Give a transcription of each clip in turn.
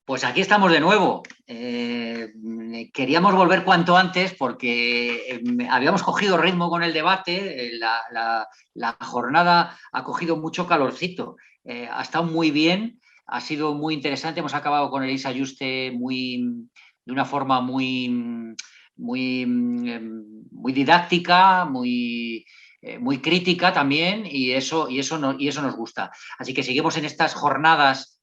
Pues aquí estamos de nuevo. Queríamos volver cuanto antes porque habíamos cogido ritmo con el debate. La jornada ha cogido mucho calorcito. Ha estado muy bien, ha sido muy interesante. Hemos acabado con Elisa Yuste de una forma muy didáctica, muy crítica también, y eso nos gusta. Así que seguimos en estas jornadas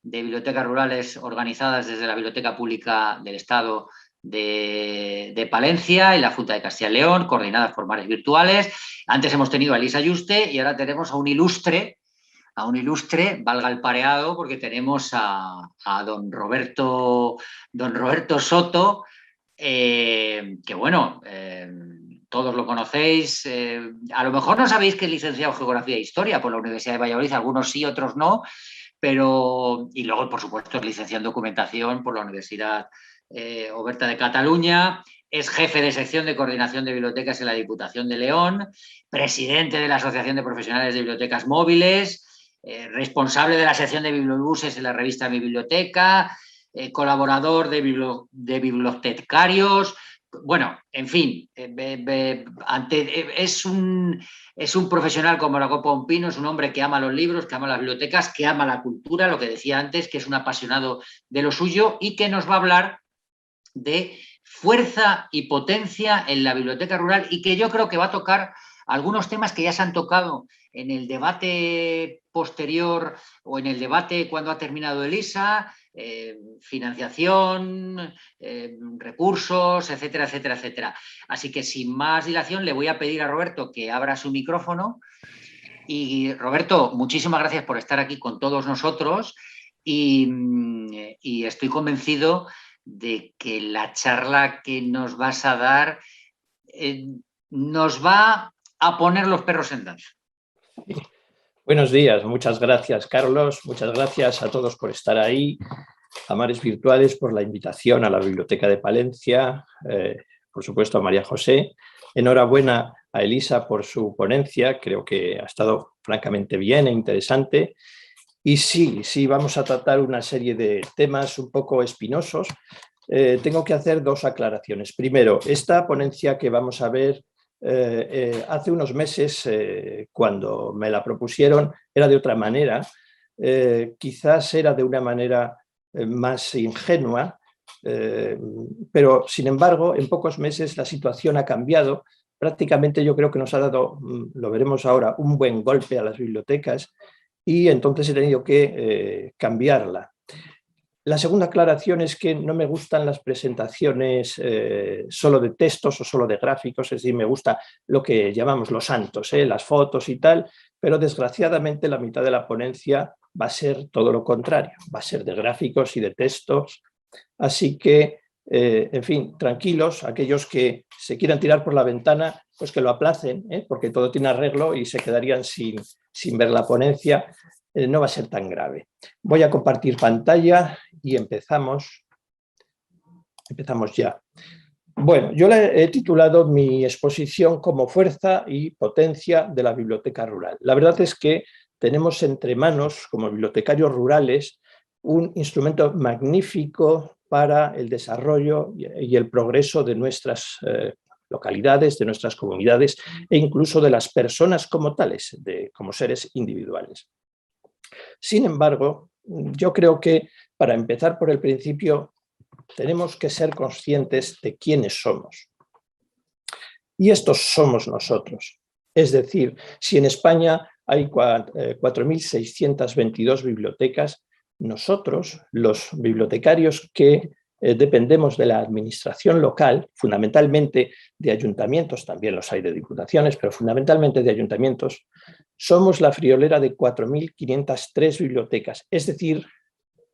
de bibliotecas rurales organizadas desde la Biblioteca Pública del Estado de Palencia y la Junta de Castilla y León, coordinadas por Mares Virtuales. Antes hemos tenido a Elisa Yuste y ahora tenemos a un ilustre, valga el pareado, porque tenemos a don Roberto Soto, que bueno, todos lo conocéis. A lo mejor no sabéis que es licenciado en Geografía e Historia por la Universidad de Valladolid, algunos sí, otros no, y luego, por supuesto, es licenciado en Documentación por la Universidad Oberta de Cataluña. Es jefe de sección de coordinación de bibliotecas en la Diputación de León, presidente de la Asociación de Profesionales de Bibliotecas Móviles, responsable de la sección de bibliobuses en la revista Mi Biblioteca, colaborador de bibliotecarios. Bueno, en fin, es un profesional como la copa de un pino, es un hombre que ama los libros, que ama las bibliotecas, que ama la cultura, lo que decía antes, que es un apasionado de lo suyo y que nos va a hablar de fuerza y potencia en la biblioteca rural, y que yo creo que va a tocar algunos temas que ya se han tocado en el debate posterior o en el debate cuando ha terminado Elisa, financiación, recursos, etcétera, etcétera, etcétera. Así que sin más dilación le voy a pedir a Roberto que abra su micrófono. Y Roberto, muchísimas gracias por estar aquí con todos nosotros y estoy convencido de que la charla que nos vas a dar nos va a poner los perros en danza. Buenos días, muchas gracias Carlos, muchas gracias a todos por estar ahí, a Mares Virtuales por la invitación a la Biblioteca de Palencia, por supuesto a María José. Enhorabuena a Elisa por su ponencia, creo que ha estado francamente bien e interesante. Y sí, vamos a tratar una serie de temas un poco espinosos. Tengo que hacer dos aclaraciones. Primero, esta ponencia que vamos a ver hace unos meses, cuando me la propusieron, era de otra manera. Quizás era de una manera más ingenua, pero sin embargo, en pocos meses la situación ha cambiado. Prácticamente yo creo que nos ha dado, lo veremos ahora, un buen golpe a las bibliotecas y entonces he tenido que cambiarla. La segunda aclaración es que no me gustan las presentaciones solo de textos o solo de gráficos, es decir, me gusta lo que llamamos los santos, las fotos y tal, pero desgraciadamente la mitad de la ponencia va a ser todo lo contrario, va a ser de gráficos y de textos, así que, en fin, tranquilos, aquellos que se quieran tirar por la ventana, pues que lo aplacen, porque todo tiene arreglo y se quedarían sin ver la ponencia. No va a ser tan grave. Voy a compartir pantalla y empezamos ya. Bueno, yo le he titulado mi exposición como Fuerza y Potencia de la Biblioteca Rural. La verdad es que tenemos entre manos, como bibliotecarios rurales, un instrumento magnífico para el desarrollo y el progreso de nuestras localidades, de nuestras comunidades e incluso de las personas como tales, como seres individuales. Sin embargo, yo creo que para empezar por el principio tenemos que ser conscientes de quiénes somos. Y estos somos nosotros. Es decir, si en España hay 4.622 bibliotecas, nosotros, los bibliotecarios que dependemos de la administración local, fundamentalmente de ayuntamientos, también los hay de diputaciones, pero fundamentalmente de ayuntamientos, somos la friolera de 4.503 bibliotecas, es decir,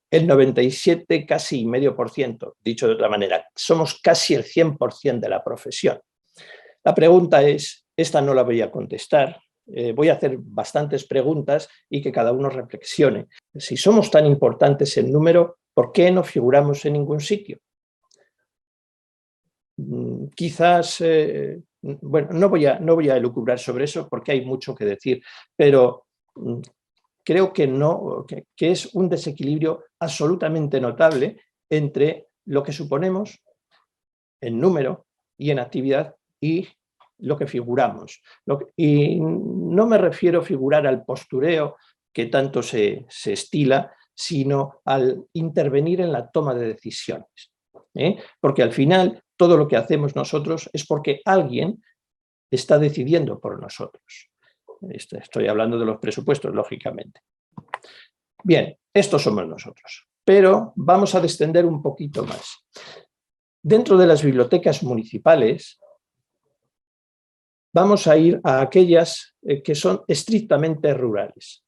el 97, casi medio por ciento, dicho de otra manera, somos casi el 100% de la profesión. La pregunta es, esta no la voy a contestar, voy a hacer bastantes preguntas y que cada uno reflexione. Si somos tan importantes en número, ¿por qué no figuramos en ningún sitio? Quizás, bueno, no voy a elucubrar sobre eso porque hay mucho que decir, pero creo que no, que es un desequilibrio absolutamente notable entre lo que suponemos en número y en actividad y lo que figuramos. Y no me refiero a figurar al postureo que tanto se estila, sino al intervenir en la toma de decisiones. Porque al final todo lo que hacemos nosotros es porque alguien está decidiendo por nosotros. Estoy hablando de los presupuestos, lógicamente. Bien, estos somos nosotros, pero vamos a descender un poquito más. Dentro de las bibliotecas municipales vamos a ir a aquellas que son estrictamente rurales,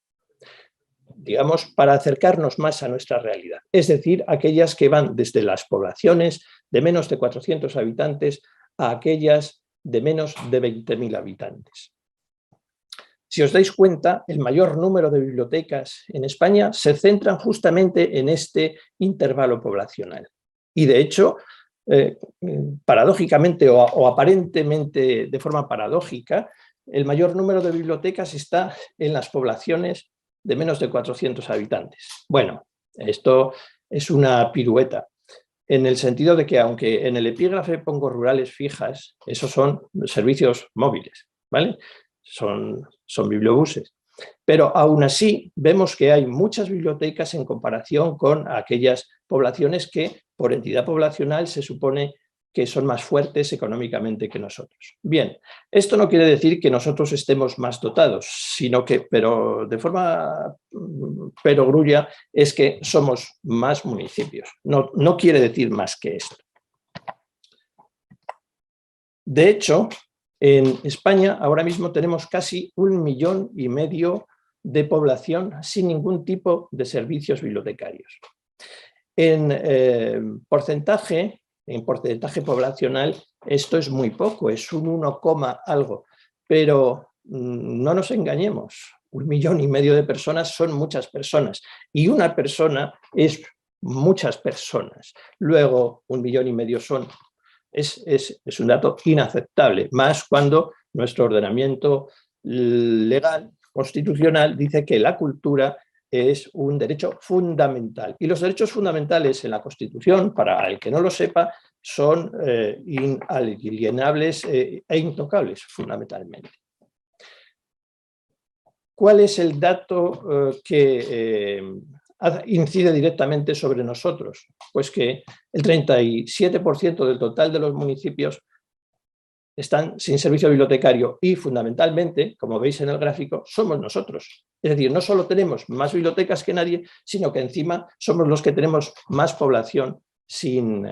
digamos, para acercarnos más a nuestra realidad. Es decir, aquellas que van desde las poblaciones de menos de 400 habitantes a aquellas de menos de 20.000 habitantes. Si os dais cuenta, el mayor número de bibliotecas en España se centran justamente en este intervalo poblacional. Y de hecho, paradójicamente o aparentemente de forma paradójica, el mayor número de bibliotecas está en las poblaciones de menos de 400 habitantes. Bueno, esto es una pirueta, en el sentido de que aunque en el epígrafe pongo rurales fijas, esos son servicios móviles, ¿vale? Son bibliobuses. Pero aún así vemos que hay muchas bibliotecas en comparación con aquellas poblaciones que por entidad poblacional se supone que son más fuertes económicamente que nosotros. Bien, esto no quiere decir que nosotros estemos más dotados, sino que, pero de forma perogrulla, es que somos más municipios. No quiere decir más que esto. De hecho, en España ahora mismo tenemos casi 1,5 millones de población sin ningún tipo de servicios bibliotecarios. En porcentaje poblacional esto es muy poco, es un 1, algo, pero no nos engañemos, 1,5 millones de personas son muchas personas y una persona es muchas personas. Luego 1,5 millones es un dato inaceptable, más cuando nuestro ordenamiento legal, constitucional, dice que la cultura es un derecho fundamental. Y los derechos fundamentales en la Constitución, para el que no lo sepa, son inalienables e intocables, fundamentalmente. ¿Cuál es el dato que incide directamente sobre nosotros? Pues que el 37% del total de los municipios están sin servicio bibliotecario y fundamentalmente, como veis en el gráfico, somos nosotros. Es decir, no solo tenemos más bibliotecas que nadie, sino que encima somos los que tenemos más población sin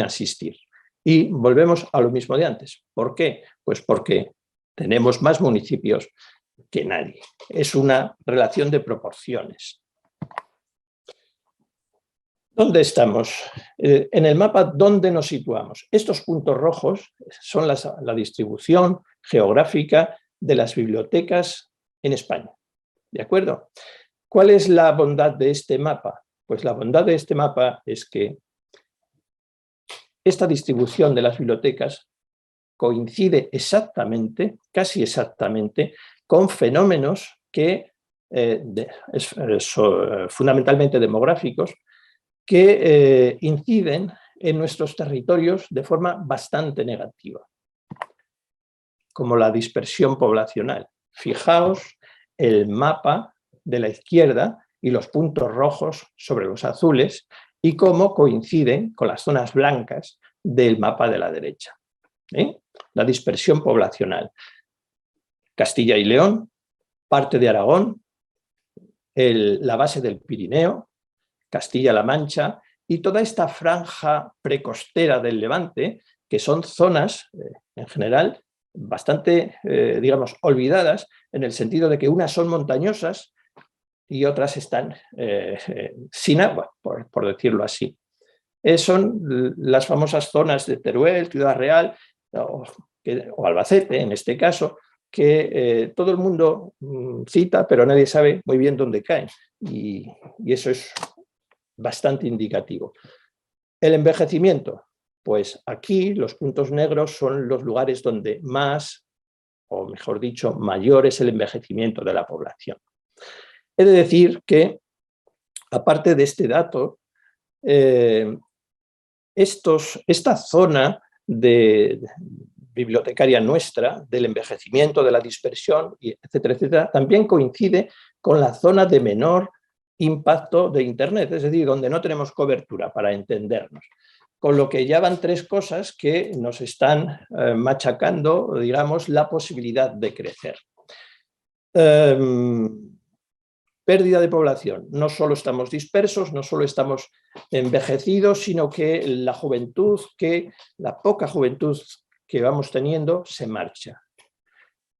asistir. Y volvemos a lo mismo de antes. ¿Por qué? Pues porque tenemos más municipios que nadie. Es una relación de proporciones. ¿Dónde estamos? En el mapa, ¿dónde nos situamos? Estos puntos rojos son la distribución geográfica de las bibliotecas en España. ¿De acuerdo? ¿Cuál es la bondad de este mapa? Pues la bondad de este mapa es que esta distribución de las bibliotecas coincide exactamente, casi exactamente, con fenómenos que son fundamentalmente demográficos, que inciden en nuestros territorios de forma bastante negativa, como la dispersión poblacional. Fijaos el mapa de la izquierda y los puntos rojos sobre los azules y cómo coinciden con las zonas blancas del mapa de la derecha. La dispersión poblacional. Castilla y León, parte de Aragón, la base del Pirineo, Castilla-La Mancha y toda esta franja precostera del Levante, que son zonas, en general, bastante, digamos, olvidadas, en el sentido de que unas son montañosas y otras están sin agua, por decirlo así. Son las famosas zonas de Teruel, Ciudad Real o Albacete, en este caso, que todo el mundo cita, pero nadie sabe muy bien dónde caen. Y eso es bastante indicativo. El envejecimiento, pues aquí los puntos negros son los lugares donde más, o mejor dicho, mayor es el envejecimiento de la población. He de decir que, aparte de este dato, esta zona bibliotecaria nuestra, del envejecimiento, de la dispersión, etcétera, etcétera, también coincide con la zona de menor impacto de Internet, es decir, donde no tenemos cobertura, para entendernos. Con lo que ya van tres cosas que nos están machacando, digamos, la posibilidad de crecer. Pérdida de población. No solo estamos dispersos, no solo estamos envejecidos, sino que la juventud, la poca juventud que vamos teniendo, se marcha.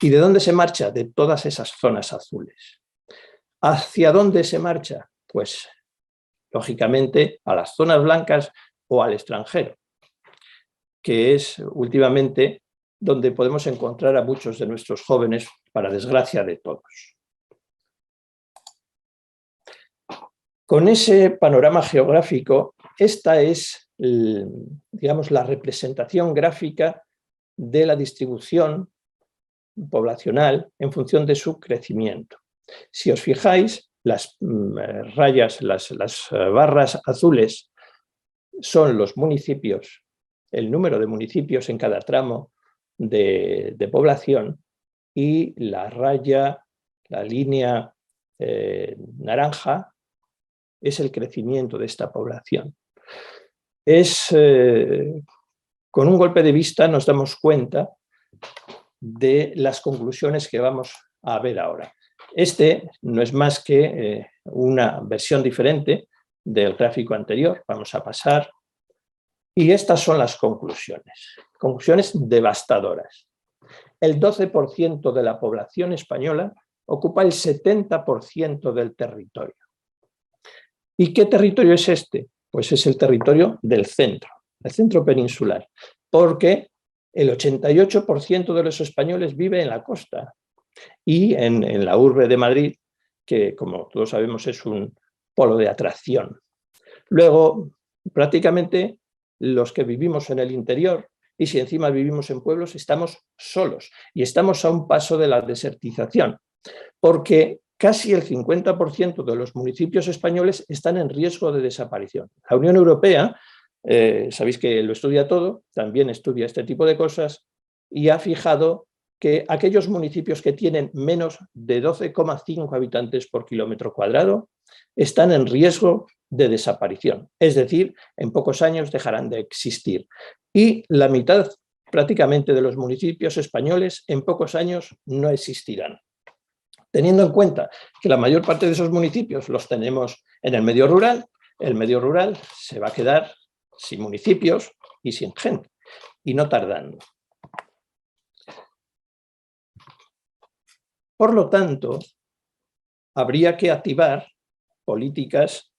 ¿Y de dónde se marcha? De todas esas zonas azules. ¿Hacia dónde se marcha? Pues, lógicamente, a las zonas blancas o al extranjero, que es últimamente donde podemos encontrar a muchos de nuestros jóvenes, para desgracia de todos. Con ese panorama geográfico, esta es, digamos, la representación gráfica de la distribución poblacional en función de su crecimiento. Si os fijáis, las rayas, las barras azules son los municipios, el número de municipios en cada tramo de población, y la raya, la línea naranja, es el crecimiento de esta población. Con un golpe de vista nos damos cuenta de las conclusiones que vamos a ver ahora. Este no es más que una versión diferente del gráfico anterior. Vamos a pasar. Y estas son las conclusiones. Conclusiones devastadoras. El 12% de la población española ocupa el 70% del territorio. ¿Y qué territorio es este? Pues es el territorio del centro, el centro peninsular, porque el 88% de los españoles vive en la costa y en la urbe de Madrid, que como todos sabemos es un polo de atracción. Luego, prácticamente los que vivimos en el interior, y si encima vivimos en pueblos, estamos solos y estamos a un paso de la desertización, porque casi el 50% de los municipios españoles están en riesgo de desaparición. La Unión Europea, sabéis que lo estudia todo, también estudia este tipo de cosas, y ha fijado que aquellos municipios que tienen menos de 12,5 habitantes por kilómetro cuadrado están en riesgo de desaparición. Es decir, en pocos años dejarán de existir. Y la mitad prácticamente de los municipios españoles en pocos años no existirán. Teniendo en cuenta que la mayor parte de esos municipios los tenemos en el medio rural se va a quedar sin municipios y sin gente, y no tardando. Por lo tanto, habría que activar políticas,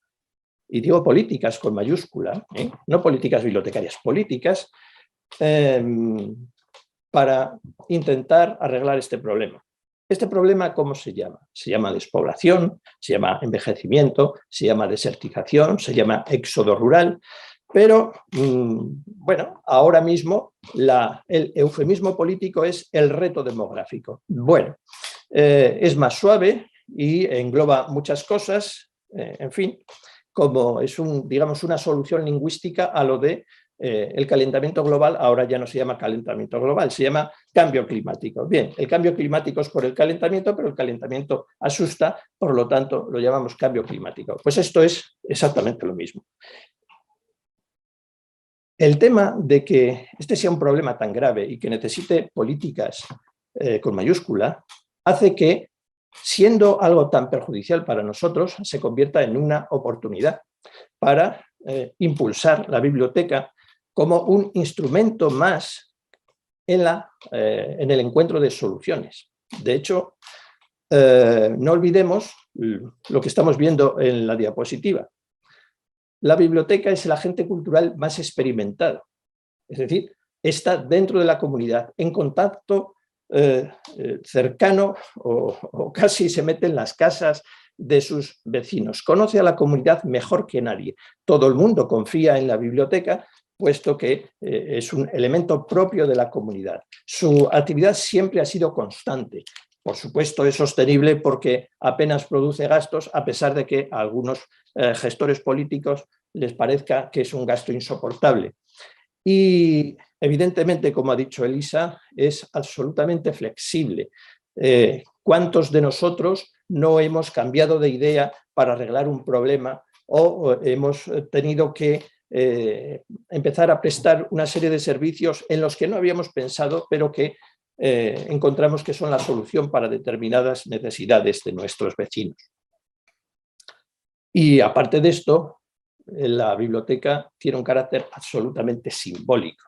y digo políticas con mayúscula, no políticas bibliotecarias, políticas, para intentar arreglar este problema. ¿Este problema cómo se llama? Se llama despoblación, se llama envejecimiento, se llama desertización, se llama éxodo rural, pero bueno, ahora mismo el eufemismo político es el reto demográfico. Bueno, es más suave y engloba muchas cosas, en fin, como es digamos, una solución lingüística a lo de el calentamiento global. Ahora ya no se llama calentamiento global, se llama cambio climático. Bien, el cambio climático es por el calentamiento, pero el calentamiento asusta, por lo tanto lo llamamos cambio climático. Pues esto es exactamente lo mismo. El tema de que este sea un problema tan grave y que necesite políticas con mayúscula hace que, siendo algo tan perjudicial para nosotros, se convierta en una oportunidad para impulsar la biblioteca como un instrumento más en el encuentro de soluciones. De hecho, no olvidemos lo que estamos viendo en la diapositiva. La biblioteca es el agente cultural más experimentado, es decir, está dentro de la comunidad, en contacto cercano o casi se mete en las casas de sus vecinos, conoce a la comunidad mejor que nadie. Todo el mundo confía en la biblioteca, puesto que es un elemento propio de la comunidad. Su actividad siempre ha sido constante, por supuesto, es sostenible porque apenas produce gastos, a pesar de que a algunos gestores políticos les parezca que es un gasto insoportable. Y evidentemente, como ha dicho Elisa, es absolutamente flexible. ¿Cuántos de nosotros no hemos cambiado de idea para arreglar un problema o hemos tenido que empezar a prestar una serie de servicios en los que no habíamos pensado, pero que encontramos que son la solución para determinadas necesidades de nuestros vecinos? Y aparte de esto, la biblioteca tiene un carácter absolutamente simbólico.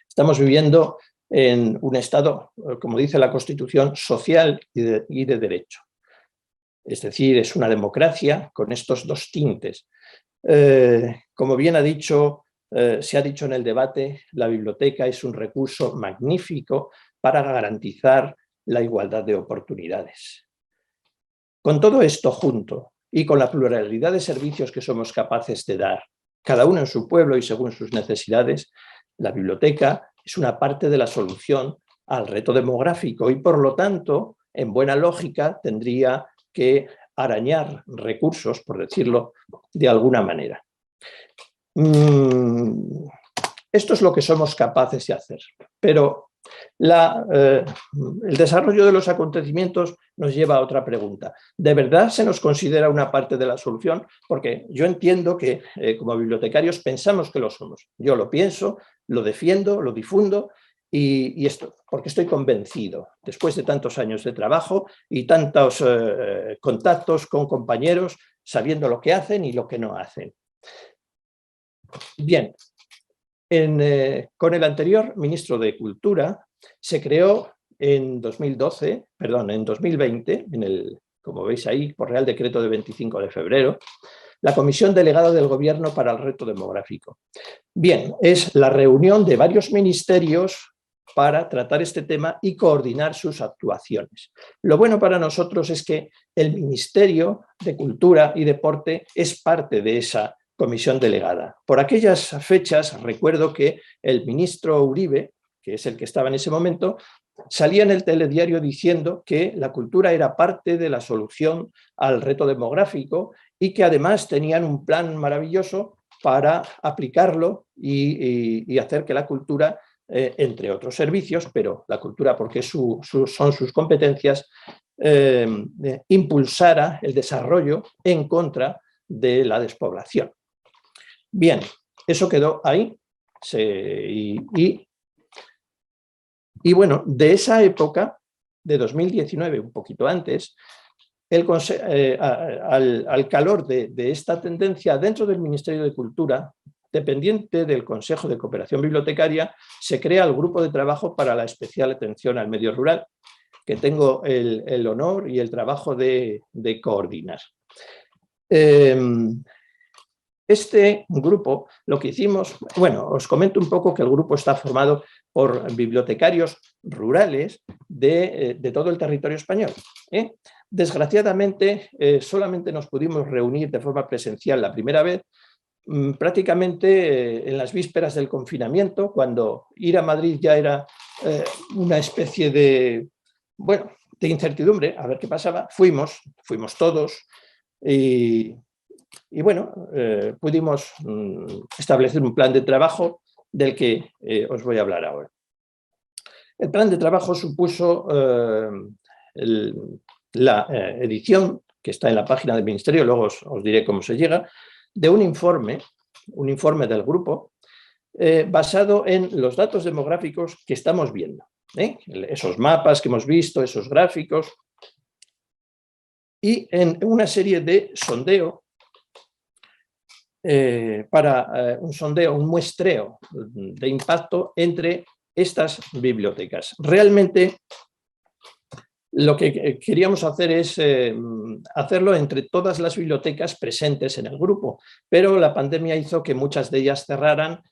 Estamos viviendo en un Estado, como dice la Constitución, social y de derecho. Es decir, es una democracia con estos dos tintes. Como bien se ha dicho en el debate, la biblioteca es un recurso magnífico para garantizar la igualdad de oportunidades. Con todo esto junto y con la pluralidad de servicios que somos capaces de dar, cada uno en su pueblo y según sus necesidades, la biblioteca es una parte de la solución al reto demográfico y, por lo tanto, en buena lógica, tendría que arañar recursos, por decirlo de alguna manera. Esto es lo que somos capaces de hacer, pero el desarrollo de los acontecimientos nos lleva a otra pregunta. ¿De verdad se nos considera una parte de la solución? Porque yo entiendo que como bibliotecarios pensamos que lo somos. Yo lo pienso, lo defiendo, lo difundo y esto, porque estoy convencido, después de tantos años de trabajo y tantos contactos con compañeros, sabiendo lo que hacen y lo que no hacen. Bien, con el anterior ministro de Cultura se creó en 2020, como veis ahí, por Real Decreto de 25 de febrero, la Comisión Delegada del Gobierno para el Reto Demográfico. Bien, es la reunión de varios ministerios para tratar este tema y coordinar sus actuaciones. Lo bueno para nosotros es que el Ministerio de Cultura y Deporte es parte de esa comisión delegada. Por aquellas fechas recuerdo que el ministro Uribe, que es el que estaba en ese momento, salía en el telediario diciendo que la cultura era parte de la solución al reto demográfico y que además tenían un plan maravilloso para aplicarlo y hacer que la cultura, entre otros servicios, pero la cultura porque son sus competencias, impulsara el desarrollo en contra de la despoblación. Bien, eso quedó ahí y bueno, de esa época, de 2019, un poquito antes, al calor de esta tendencia dentro del Ministerio de Cultura, dependiente del Consejo de Cooperación Bibliotecaria, se crea el Grupo de Trabajo para la Especial Atención al Medio Rural, que tengo el honor y el trabajo de coordinar. Este grupo, lo que hicimos, bueno, os comento un poco que el grupo está formado por bibliotecarios rurales de todo el territorio español. Desgraciadamente, solamente nos pudimos reunir de forma presencial la primera vez, prácticamente en las vísperas del confinamiento, cuando ir a Madrid ya era una especie de incertidumbre, a ver qué pasaba. Fuimos todos y bueno, pudimos establecer un plan de trabajo del que os voy a hablar ahora. El plan de trabajo supuso la edición, que está en la página del Ministerio, luego os diré cómo se llega, de un informe del grupo basado en los datos demográficos que estamos viendo. Esos mapas que hemos visto, esos gráficos, y en una serie de sondeo, un muestreo de impacto entre estas bibliotecas. Realmente lo que queríamos hacer es hacerlo entre todas las bibliotecas presentes en el grupo, pero la pandemia hizo que muchas de ellas cerraran,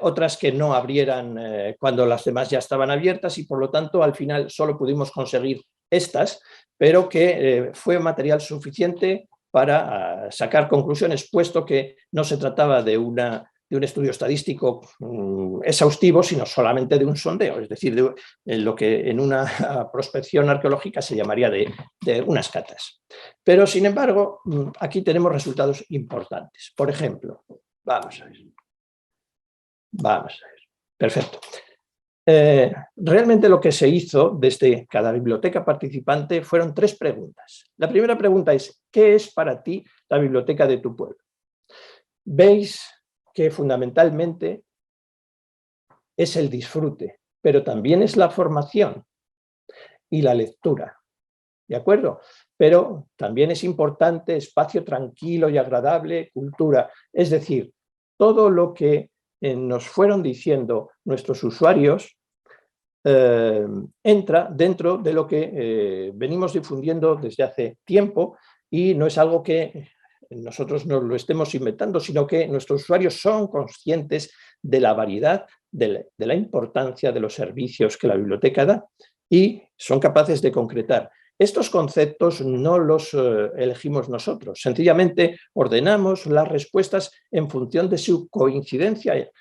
otras que no abrieran cuando las demás ya estaban abiertas y por lo tanto al final solo pudimos conseguir estas, pero que fue material suficiente para sacar conclusiones, puesto que no se trataba de una un estudio estadístico exhaustivo, sino solamente de un sondeo, es decir, de lo que en una prospección arqueológica se llamaría de unas catas. Pero, sin embargo, aquí tenemos resultados importantes. Por ejemplo, vamos a ver. Perfecto. Realmente lo que se hizo desde cada biblioteca participante fueron 3 preguntas. La primera pregunta es, ¿qué es para ti la biblioteca de tu pueblo? Veis que fundamentalmente es el disfrute, pero también es la formación y la lectura, ¿de acuerdo? Pero también es importante espacio tranquilo y agradable, cultura, es decir, todo lo que nos fueron diciendo nuestros usuarios entra dentro de lo que venimos difundiendo desde hace tiempo y no es algo que nosotros nos lo estemos inventando, sino que nuestros usuarios son conscientes de la variedad, de la importancia de los servicios que la biblioteca da y son capaces de concretar. Estos conceptos no los elegimos nosotros, sencillamente ordenamos las respuestas en función de su coincidencia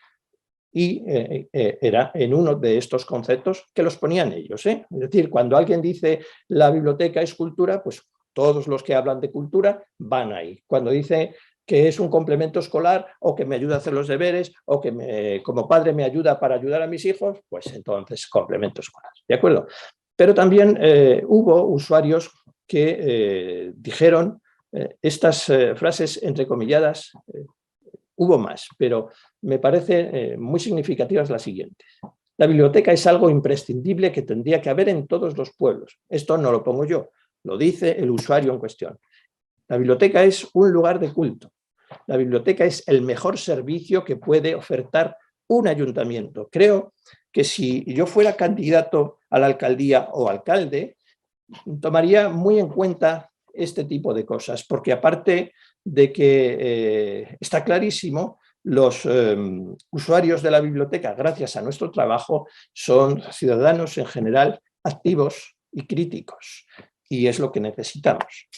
y era en uno de estos conceptos que los ponían ellos. Es decir, cuando alguien dice la biblioteca es cultura, pues todos los que hablan de cultura van ahí. Cuando dice que es un complemento escolar o que me ayuda a hacer los deberes o que como padre me ayuda para ayudar a mis hijos, pues entonces complemento escolar. ¿De acuerdo? Pero también hubo usuarios que dijeron estas frases entrecomilladas. Hubo más, pero me parece muy significativas las siguientes. La biblioteca es algo imprescindible que tendría que haber en todos los pueblos. Esto no lo pongo yo, lo dice el usuario en cuestión. La biblioteca es un lugar de culto. La biblioteca es el mejor servicio que puede ofertar un ayuntamiento. Creo que si yo fuera candidato a la alcaldía o alcalde, tomaría muy en cuenta este tipo de cosas, porque aparte de que está clarísimo, los usuarios de la biblioteca, gracias a nuestro trabajo, son ciudadanos en general activos y críticos, y es lo que necesitamos.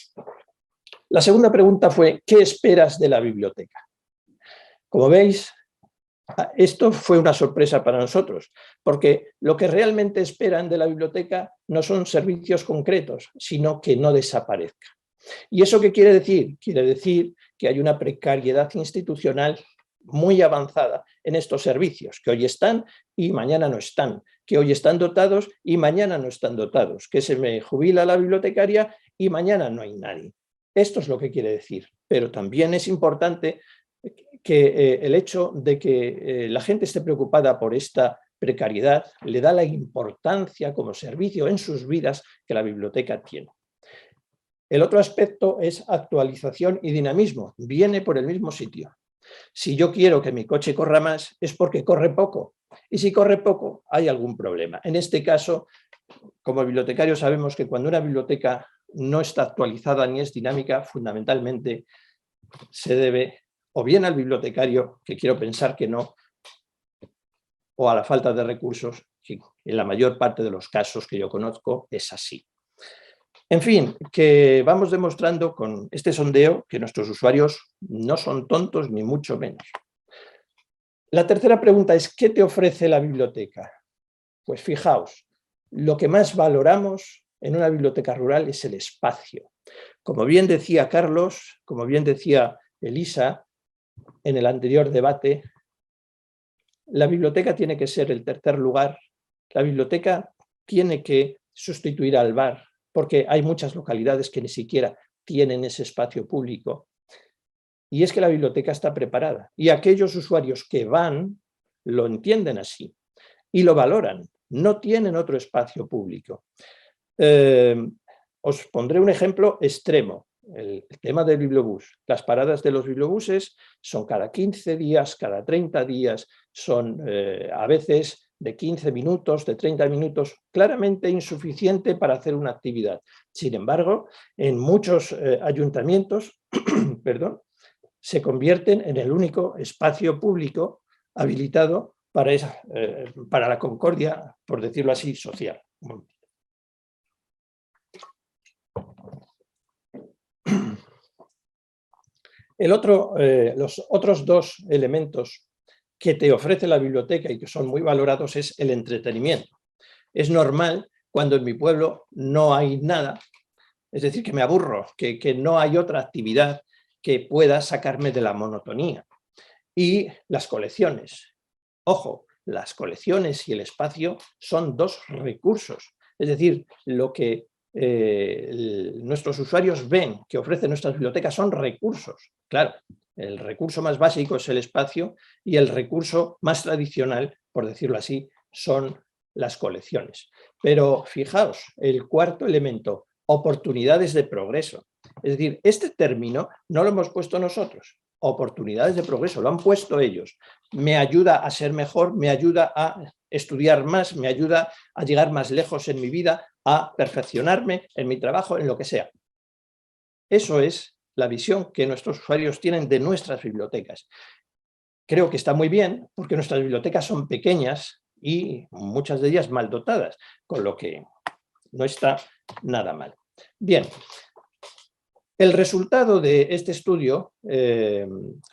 La segunda pregunta fue, ¿qué esperas de la biblioteca? Como veis, esto fue una sorpresa para nosotros, porque lo que realmente esperan de la biblioteca no son servicios concretos, sino que no desaparezca. ¿Y eso qué quiere decir? Quiere decir que hay una precariedad institucional muy avanzada en estos servicios, que hoy están y mañana no están, que hoy están dotados y mañana no están dotados, que se me jubila la bibliotecaria y mañana no hay nadie. Esto es lo que quiere decir, pero también es importante que el hecho de que la gente esté preocupada por esta precariedad le da la importancia como servicio en sus vidas que la biblioteca tiene. El otro aspecto es actualización y dinamismo, viene por el mismo sitio. Si yo quiero que mi coche corra más es porque corre poco, y si corre poco hay algún problema. En este caso, como bibliotecarios sabemos que cuando una biblioteca no está actualizada ni es dinámica, fundamentalmente se debe o bien al bibliotecario, que quiero pensar que no, o a la falta de recursos, que en la mayor parte de los casos que yo conozco es así. En fin, que vamos demostrando con este sondeo que nuestros usuarios no son tontos ni mucho menos. La tercera pregunta es, ¿qué te ofrece la biblioteca? Pues fijaos, lo que más valoramos en una biblioteca rural es el espacio. Como bien decía Carlos, como bien decía Elisa en el anterior debate, la biblioteca tiene que ser el tercer lugar, la biblioteca tiene que sustituir al bar, porque hay muchas localidades que ni siquiera tienen ese espacio público. Y es que la biblioteca está preparada y aquellos usuarios que van lo entienden así y lo valoran, no tienen otro espacio público. Os pondré un ejemplo extremo, el tema del bibliobús. Las paradas de los bibliobuses son cada 15 días, cada 30 días, son a veces de 15 minutos, de 30 minutos, claramente insuficiente para hacer una actividad. Sin embargo, en muchos ayuntamientos perdón, se convierten en el único espacio público habilitado para la concordia, por decirlo así, social. Los otros dos elementos que te ofrece la biblioteca y que son muy valorados es el entretenimiento. Es normal cuando en mi pueblo no hay nada, es decir, que me aburro, que no hay otra actividad que pueda sacarme de la monotonía. Y las colecciones. Ojo, las colecciones y el espacio son dos recursos. Es decir, lo que nuestros usuarios ven que ofrecen nuestras bibliotecas son recursos. Claro, el recurso más básico es el espacio y el recurso más tradicional, por decirlo así, son las colecciones. Pero fijaos, el cuarto elemento, oportunidades de progreso. Es decir, este término no lo hemos puesto nosotros. Oportunidades de progreso, lo han puesto ellos. Me ayuda a ser mejor, me ayuda a estudiar más, me ayuda a llegar más lejos en mi vida, a perfeccionarme en mi trabajo, en lo que sea. Eso es la visión que nuestros usuarios tienen de nuestras bibliotecas. Creo que está muy bien porque nuestras bibliotecas son pequeñas y muchas de ellas mal dotadas, con lo que no está nada mal. Bien. El resultado de este estudio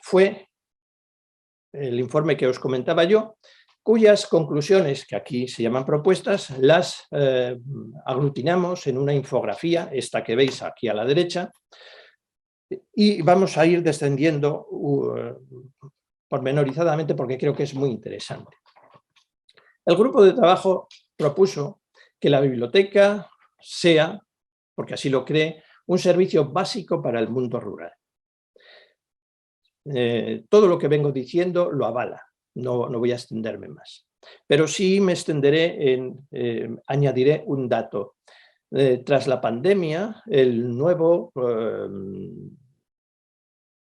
fue el informe que os comentaba yo, cuyas conclusiones, que aquí se llaman propuestas, las aglutinamos en una infografía, esta que veis aquí a la derecha, y vamos a ir descendiendo pormenorizadamente porque creo que es muy interesante. El grupo de trabajo propuso que la biblioteca sea, porque así lo cree, un servicio básico para el mundo rural. Todo lo que vengo diciendo lo avala, no voy a extenderme más. Pero sí me extenderé añadiré un dato. Tras la pandemia, el nuevo,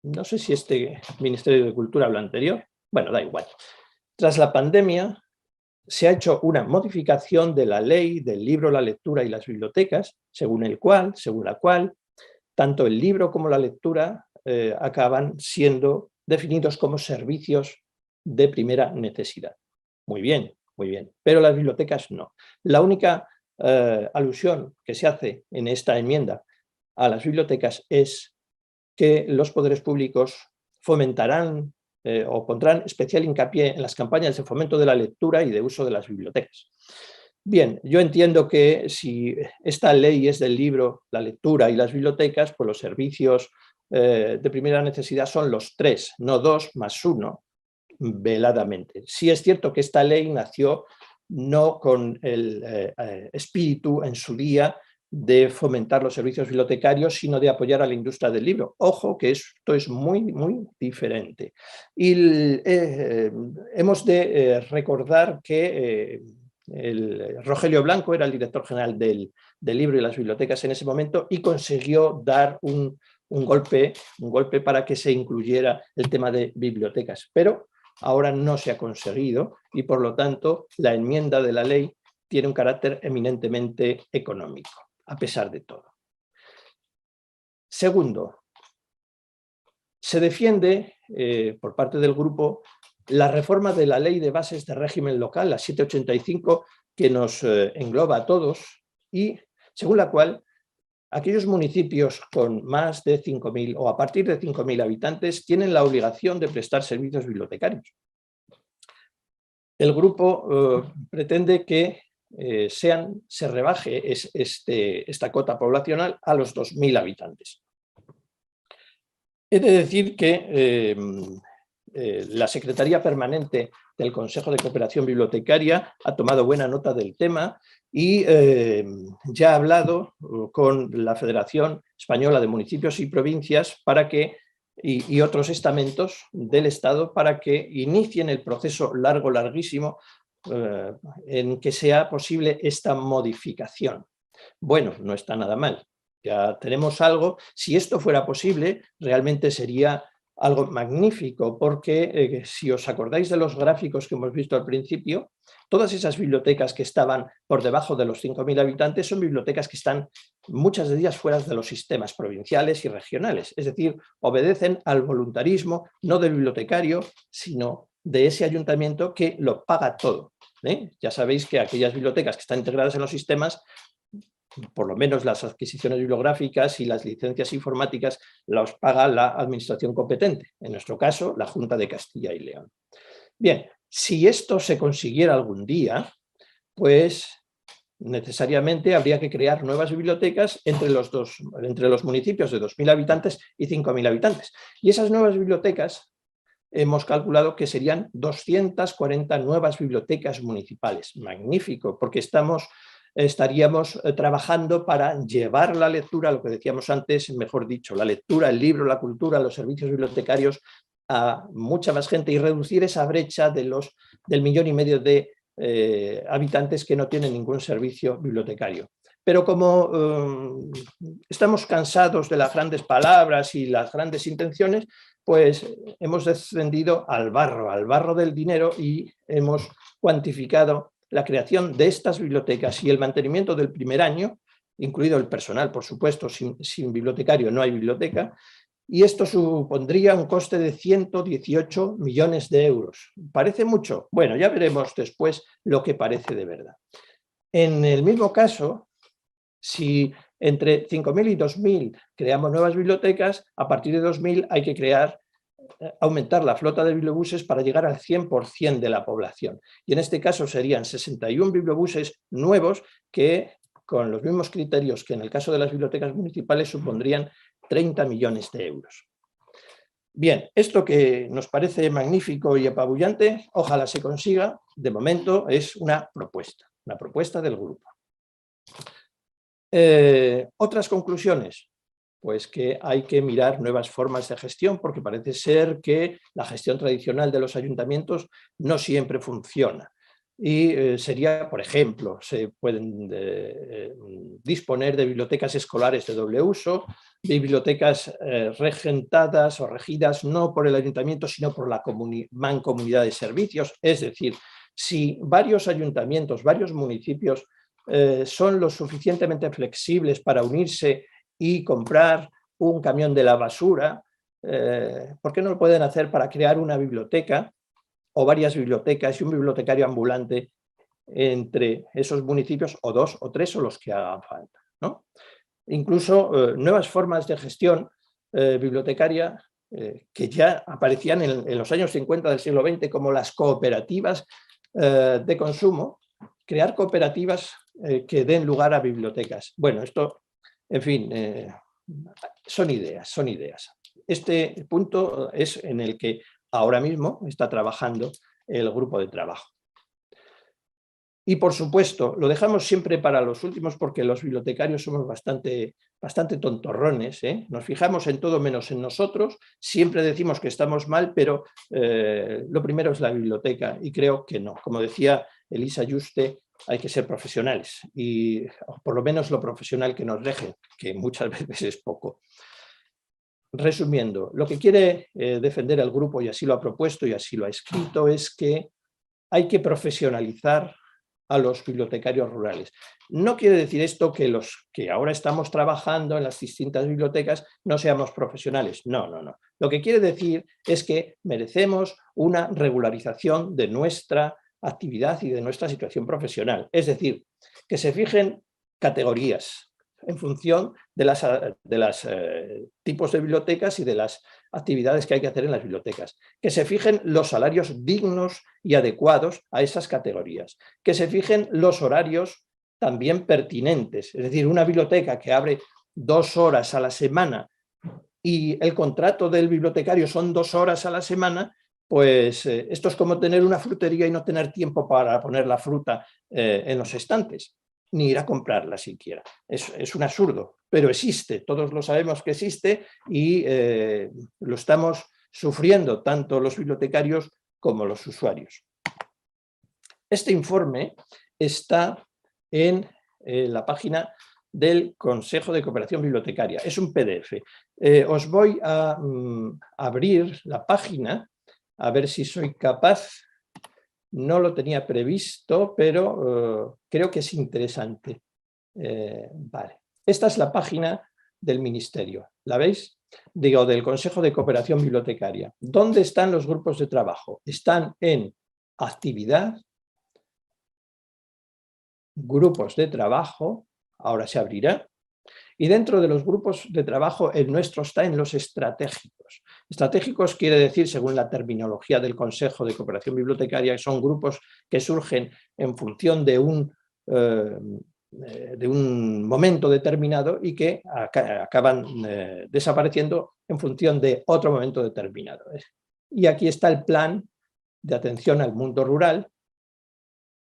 no sé si este Ministerio de Cultura o lo anterior, bueno, da igual. Tras la pandemia se ha hecho una modificación de la ley del libro, la lectura y las bibliotecas, según la cual, tanto el libro como la lectura acaban siendo definidos como servicios de primera necesidad. Muy bien, pero las bibliotecas no. La única alusión que se hace en esta enmienda a las bibliotecas es que los poderes públicos fomentarán o pondrán especial hincapié en las campañas de fomento de la lectura y de uso de las bibliotecas. Bien, yo entiendo que si esta ley es del libro, la lectura y las bibliotecas, pues los servicios de primera necesidad son los 3, no 2 más 1, veladamente. Sí es cierto que esta ley nació no con el espíritu en su día de fomentar los servicios bibliotecarios, sino de apoyar a la industria del libro. Ojo, que esto es muy, muy diferente. Y hemos de recordar que Rogelio Blanco era el director general del libro y las bibliotecas en ese momento y consiguió dar un golpe para que se incluyera el tema de bibliotecas. Pero ahora no se ha conseguido y, por lo tanto, la enmienda de la ley tiene un carácter eminentemente económico, a pesar de todo. Segundo, se defiende por parte del grupo la reforma de la Ley de Bases de Régimen Local, la 785, que nos engloba a todos y según la cual aquellos municipios con más de 5.000 o a partir de 5.000 habitantes tienen la obligación de prestar servicios bibliotecarios. El grupo pretende que se rebaje esta cota poblacional a los 2.000 habitantes. He de decir que la Secretaría Permanente del Consejo de Cooperación Bibliotecaria ha tomado buena nota del tema y ya ha hablado con la Federación Española de Municipios y Provincias para que, y otros estamentos del Estado para que inicien el proceso larguísimo en que sea posible esta modificación. Bueno, no está nada mal. Ya tenemos algo. Si esto fuera posible, realmente sería algo magnífico, porque si os acordáis de los gráficos que hemos visto al principio, todas esas bibliotecas que estaban por debajo de los 5.000 habitantes son bibliotecas que están, muchas de ellas, fuera de los sistemas provinciales y regionales, es decir, obedecen al voluntarismo, no del bibliotecario, sino de ese ayuntamiento que lo paga todo. Ya sabéis que aquellas bibliotecas que están integradas en los sistemas, por lo menos las adquisiciones bibliográficas y las licencias informáticas las paga la administración competente, en nuestro caso la Junta de Castilla y León. Bien, si esto se consiguiera algún día, pues necesariamente habría que crear nuevas bibliotecas entre los municipios de 2.000 habitantes y 5.000 habitantes. Y esas nuevas bibliotecas hemos calculado que serían 240 nuevas bibliotecas municipales. Magnífico, porque estaríamos trabajando para llevar la lectura, lo que decíamos antes, mejor dicho, la lectura, el libro, la cultura, los servicios bibliotecarios a mucha más gente y reducir esa brecha del 1,5 millones de habitantes que no tienen ningún servicio bibliotecario. Pero como estamos cansados de las grandes palabras y las grandes intenciones, pues hemos descendido al barro del dinero y hemos cuantificado la creación de estas bibliotecas y el mantenimiento del primer año, incluido el personal, por supuesto, sin bibliotecario no hay biblioteca, y esto supondría un coste de 118 millones de euros. ¿Parece mucho? Bueno, ya veremos después lo que parece de verdad. En el mismo caso, si entre 5.000 y 2.000 creamos nuevas bibliotecas, a partir de 2.000 hay que aumentar la flota de bibliobuses para llegar al 100% de la población. Y en este caso serían 61 bibliobuses nuevos que, con los mismos criterios que en el caso de las bibliotecas municipales, supondrían 30 millones de euros. Bien, esto que nos parece magnífico y apabullante, ojalá se consiga. De momento es una propuesta del grupo. Otras conclusiones, pues que hay que mirar nuevas formas de gestión, porque parece ser que la gestión tradicional de los ayuntamientos no siempre funciona. Y sería, por ejemplo, se pueden disponer de bibliotecas escolares de doble uso, bibliotecas regentadas o regidas no por el ayuntamiento, sino por la mancomunidad de servicios. Es decir, si varios ayuntamientos, varios municipios son lo suficientemente flexibles para unirse y comprar un camión de la basura, ¿por qué no lo pueden hacer para crear una biblioteca o varias bibliotecas y un bibliotecario ambulante entre esos municipios, o 2 o 3 o los que hagan falta, ¿no? Incluso nuevas formas de gestión bibliotecaria que ya aparecían en los años 50 del siglo XX, como las cooperativas de consumo, crear cooperativas que den lugar a bibliotecas. Bueno, esto, en fin, son ideas. Este punto es en el que ahora mismo está trabajando el grupo de trabajo. Y por supuesto, lo dejamos siempre para los últimos porque los bibliotecarios somos bastante tontorrones, ¿eh? Nos fijamos en todo menos en nosotros, siempre decimos que estamos mal, pero lo primero es la biblioteca y creo que no. Como decía Elisa Yuste, hay que ser profesionales y por lo menos lo profesional que nos dejen, que muchas veces es poco. Resumiendo, lo que quiere defender el grupo, y así lo ha propuesto y así lo ha escrito, es que hay que profesionalizar a los bibliotecarios rurales. No quiere decir esto que los que ahora estamos trabajando en las distintas bibliotecas no seamos profesionales. No. Lo que quiere decir es que merecemos una regularización de nuestra actividad y de nuestra situación profesional. Es decir, que se fijen categorías en función de los tipos de bibliotecas y de las actividades que hay que hacer en las bibliotecas, que se fijen los salarios dignos y adecuados a esas categorías, que se fijen los horarios también pertinentes, es decir, una biblioteca que abre 2 horas a la semana y el contrato del bibliotecario son 2 horas a la semana, pues esto es como tener una frutería y no tener tiempo para poner la fruta en los estantes, ni ir a comprarla siquiera. Es un absurdo, pero existe, todos lo sabemos que existe y lo estamos sufriendo tanto los bibliotecarios como los usuarios. Este informe está en la página del Consejo de Cooperación Bibliotecaria. Es un PDF. Os voy a abrir la página, a ver si soy capaz. No lo tenía previsto, pero creo que es interesante. Vale. Esta es la página del Ministerio. ¿La veis? Digo, del Consejo de Cooperación Bibliotecaria. ¿Dónde están los grupos de trabajo? Están en actividad, grupos de trabajo, ahora se abrirá, y dentro de los grupos de trabajo el nuestro está en los estratégicos. Estratégicos quiere decir, según la terminología del Consejo de Cooperación Bibliotecaria, que son grupos que surgen en función de un momento determinado y que acaban desapareciendo en función de otro momento determinado. Y aquí está el plan de atención al mundo rural,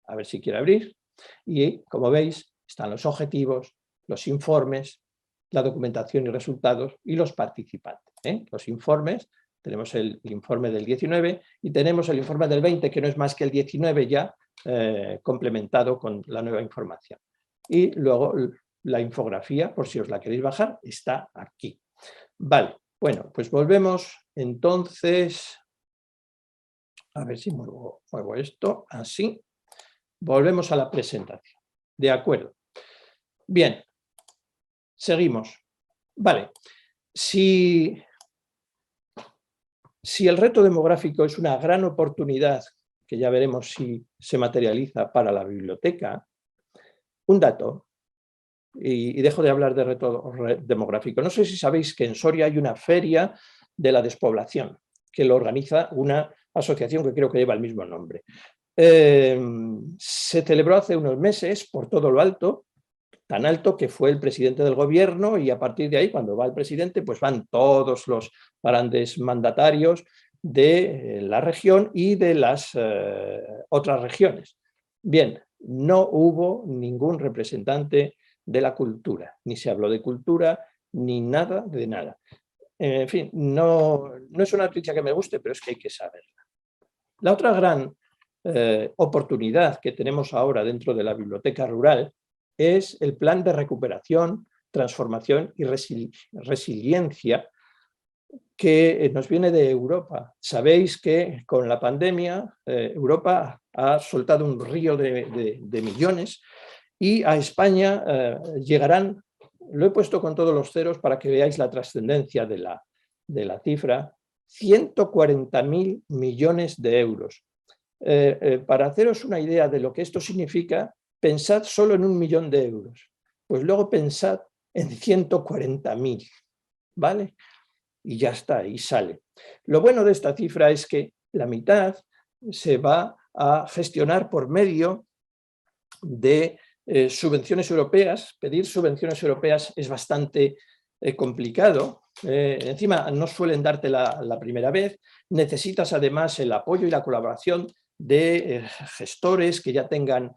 a ver si quiere abrir, y como veis están los objetivos, los informes, la documentación y resultados y los participantes. Los informes, tenemos el informe del 19 y tenemos el informe del 20, que no es más que el 19 ya complementado con la nueva información. Y luego la infografía, por si os la queréis bajar, está aquí. Vale, bueno, pues volvemos entonces, a ver si muevo esto, así. Volvemos a la presentación. De acuerdo. Bien, seguimos. Vale, si el reto demográfico es una gran oportunidad, que ya veremos si se materializa para la biblioteca, un dato, y dejo de hablar de reto demográfico. No sé si sabéis que en Soria hay una feria de la despoblación, que lo organiza una asociación que creo que lleva el mismo nombre. Se celebró hace unos meses por todo lo alto, tan alto que fue el presidente del gobierno, y a partir de ahí, cuando va el presidente, pues van todos los grandes mandatarios de la región y de las otras regiones. Bien, no hubo ningún representante de la cultura, ni se habló de cultura, ni nada de nada. En fin, no es una noticia que me guste, pero es que hay que saberla. La otra gran oportunidad que tenemos ahora dentro de la biblioteca rural es el plan de recuperación, transformación y resiliencia que nos viene de Europa. Sabéis que con la pandemia Europa ha soltado un río de millones y a España llegarán, lo he puesto con todos los ceros para que veáis la trascendencia de la cifra, 140.000 millones de euros. Para haceros una idea de lo que esto significa, pensad solo en 1 millón de euros, pues luego pensad en 140.000, ¿vale? Y ya está, y sale. Lo bueno de esta cifra es que la mitad se va a gestionar por medio de subvenciones europeas. Pedir subvenciones europeas es bastante complicado. Encima no suelen darte la primera vez. Necesitas además el apoyo y la colaboración de gestores que ya tengan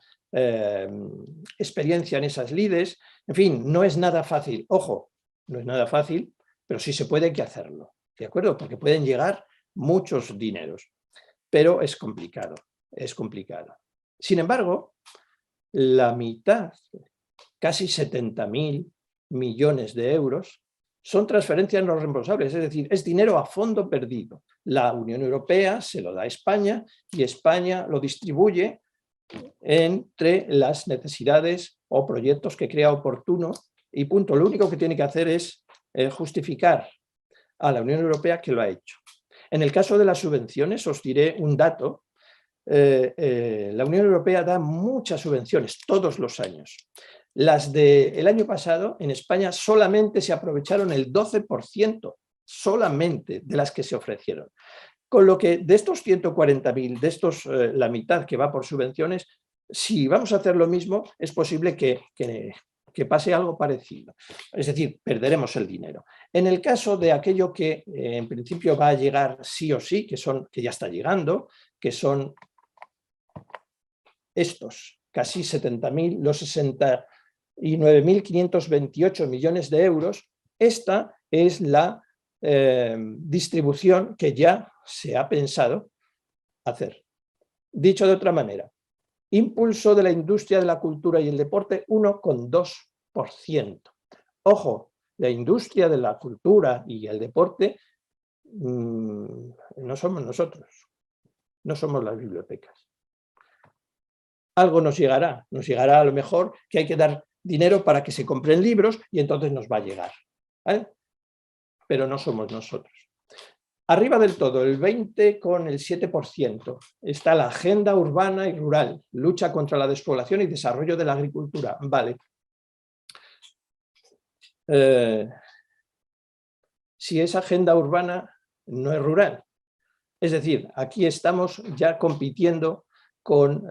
experiencia en esas lides. En fin, no es nada fácil. Ojo, no es nada fácil, pero sí se puede, hay que hacerlo, ¿de acuerdo? Porque pueden llegar muchos dineros, pero es complicado, es complicado. Sin embargo, la mitad, casi 70.000 millones de euros, son transferencias no reembolsables, es decir, es dinero a fondo perdido. La Unión Europea se lo da a España y España lo distribuye entre las necesidades o proyectos que crea oportuno y punto. Lo único que tiene que hacer es justificar a la Unión Europea que lo ha hecho. En el caso de las subvenciones os diré un dato. La Unión Europea da muchas subvenciones todos los años. Las del año pasado en España solamente se aprovecharon el 12%, solamente de las que se ofrecieron. Con lo que de estos 140.000, de estos la mitad que va por subvenciones, si vamos a hacer lo mismo, es posible que pase algo parecido. Es decir, perderemos el dinero. En el caso de aquello que en principio va a llegar sí o sí, que ya está llegando, que son estos, casi 70.000, los 69.528 millones de euros, esta es la distribución que ya se ha pensado hacer. Dicho de otra manera, impulso de la industria de la cultura y el deporte, 1,2%. Ojo, la industria de la cultura y el deporte no somos nosotros, no somos las bibliotecas. Algo nos llegará a lo mejor que hay que dar dinero para que se compren libros y entonces nos va a llegar, ¿vale? Pero no somos nosotros. Arriba del todo, el 20,7%, está la agenda urbana y rural, lucha contra la despoblación y desarrollo de la agricultura. Vale. Si es agenda urbana, no es rural. Es decir, aquí estamos ya compitiendo con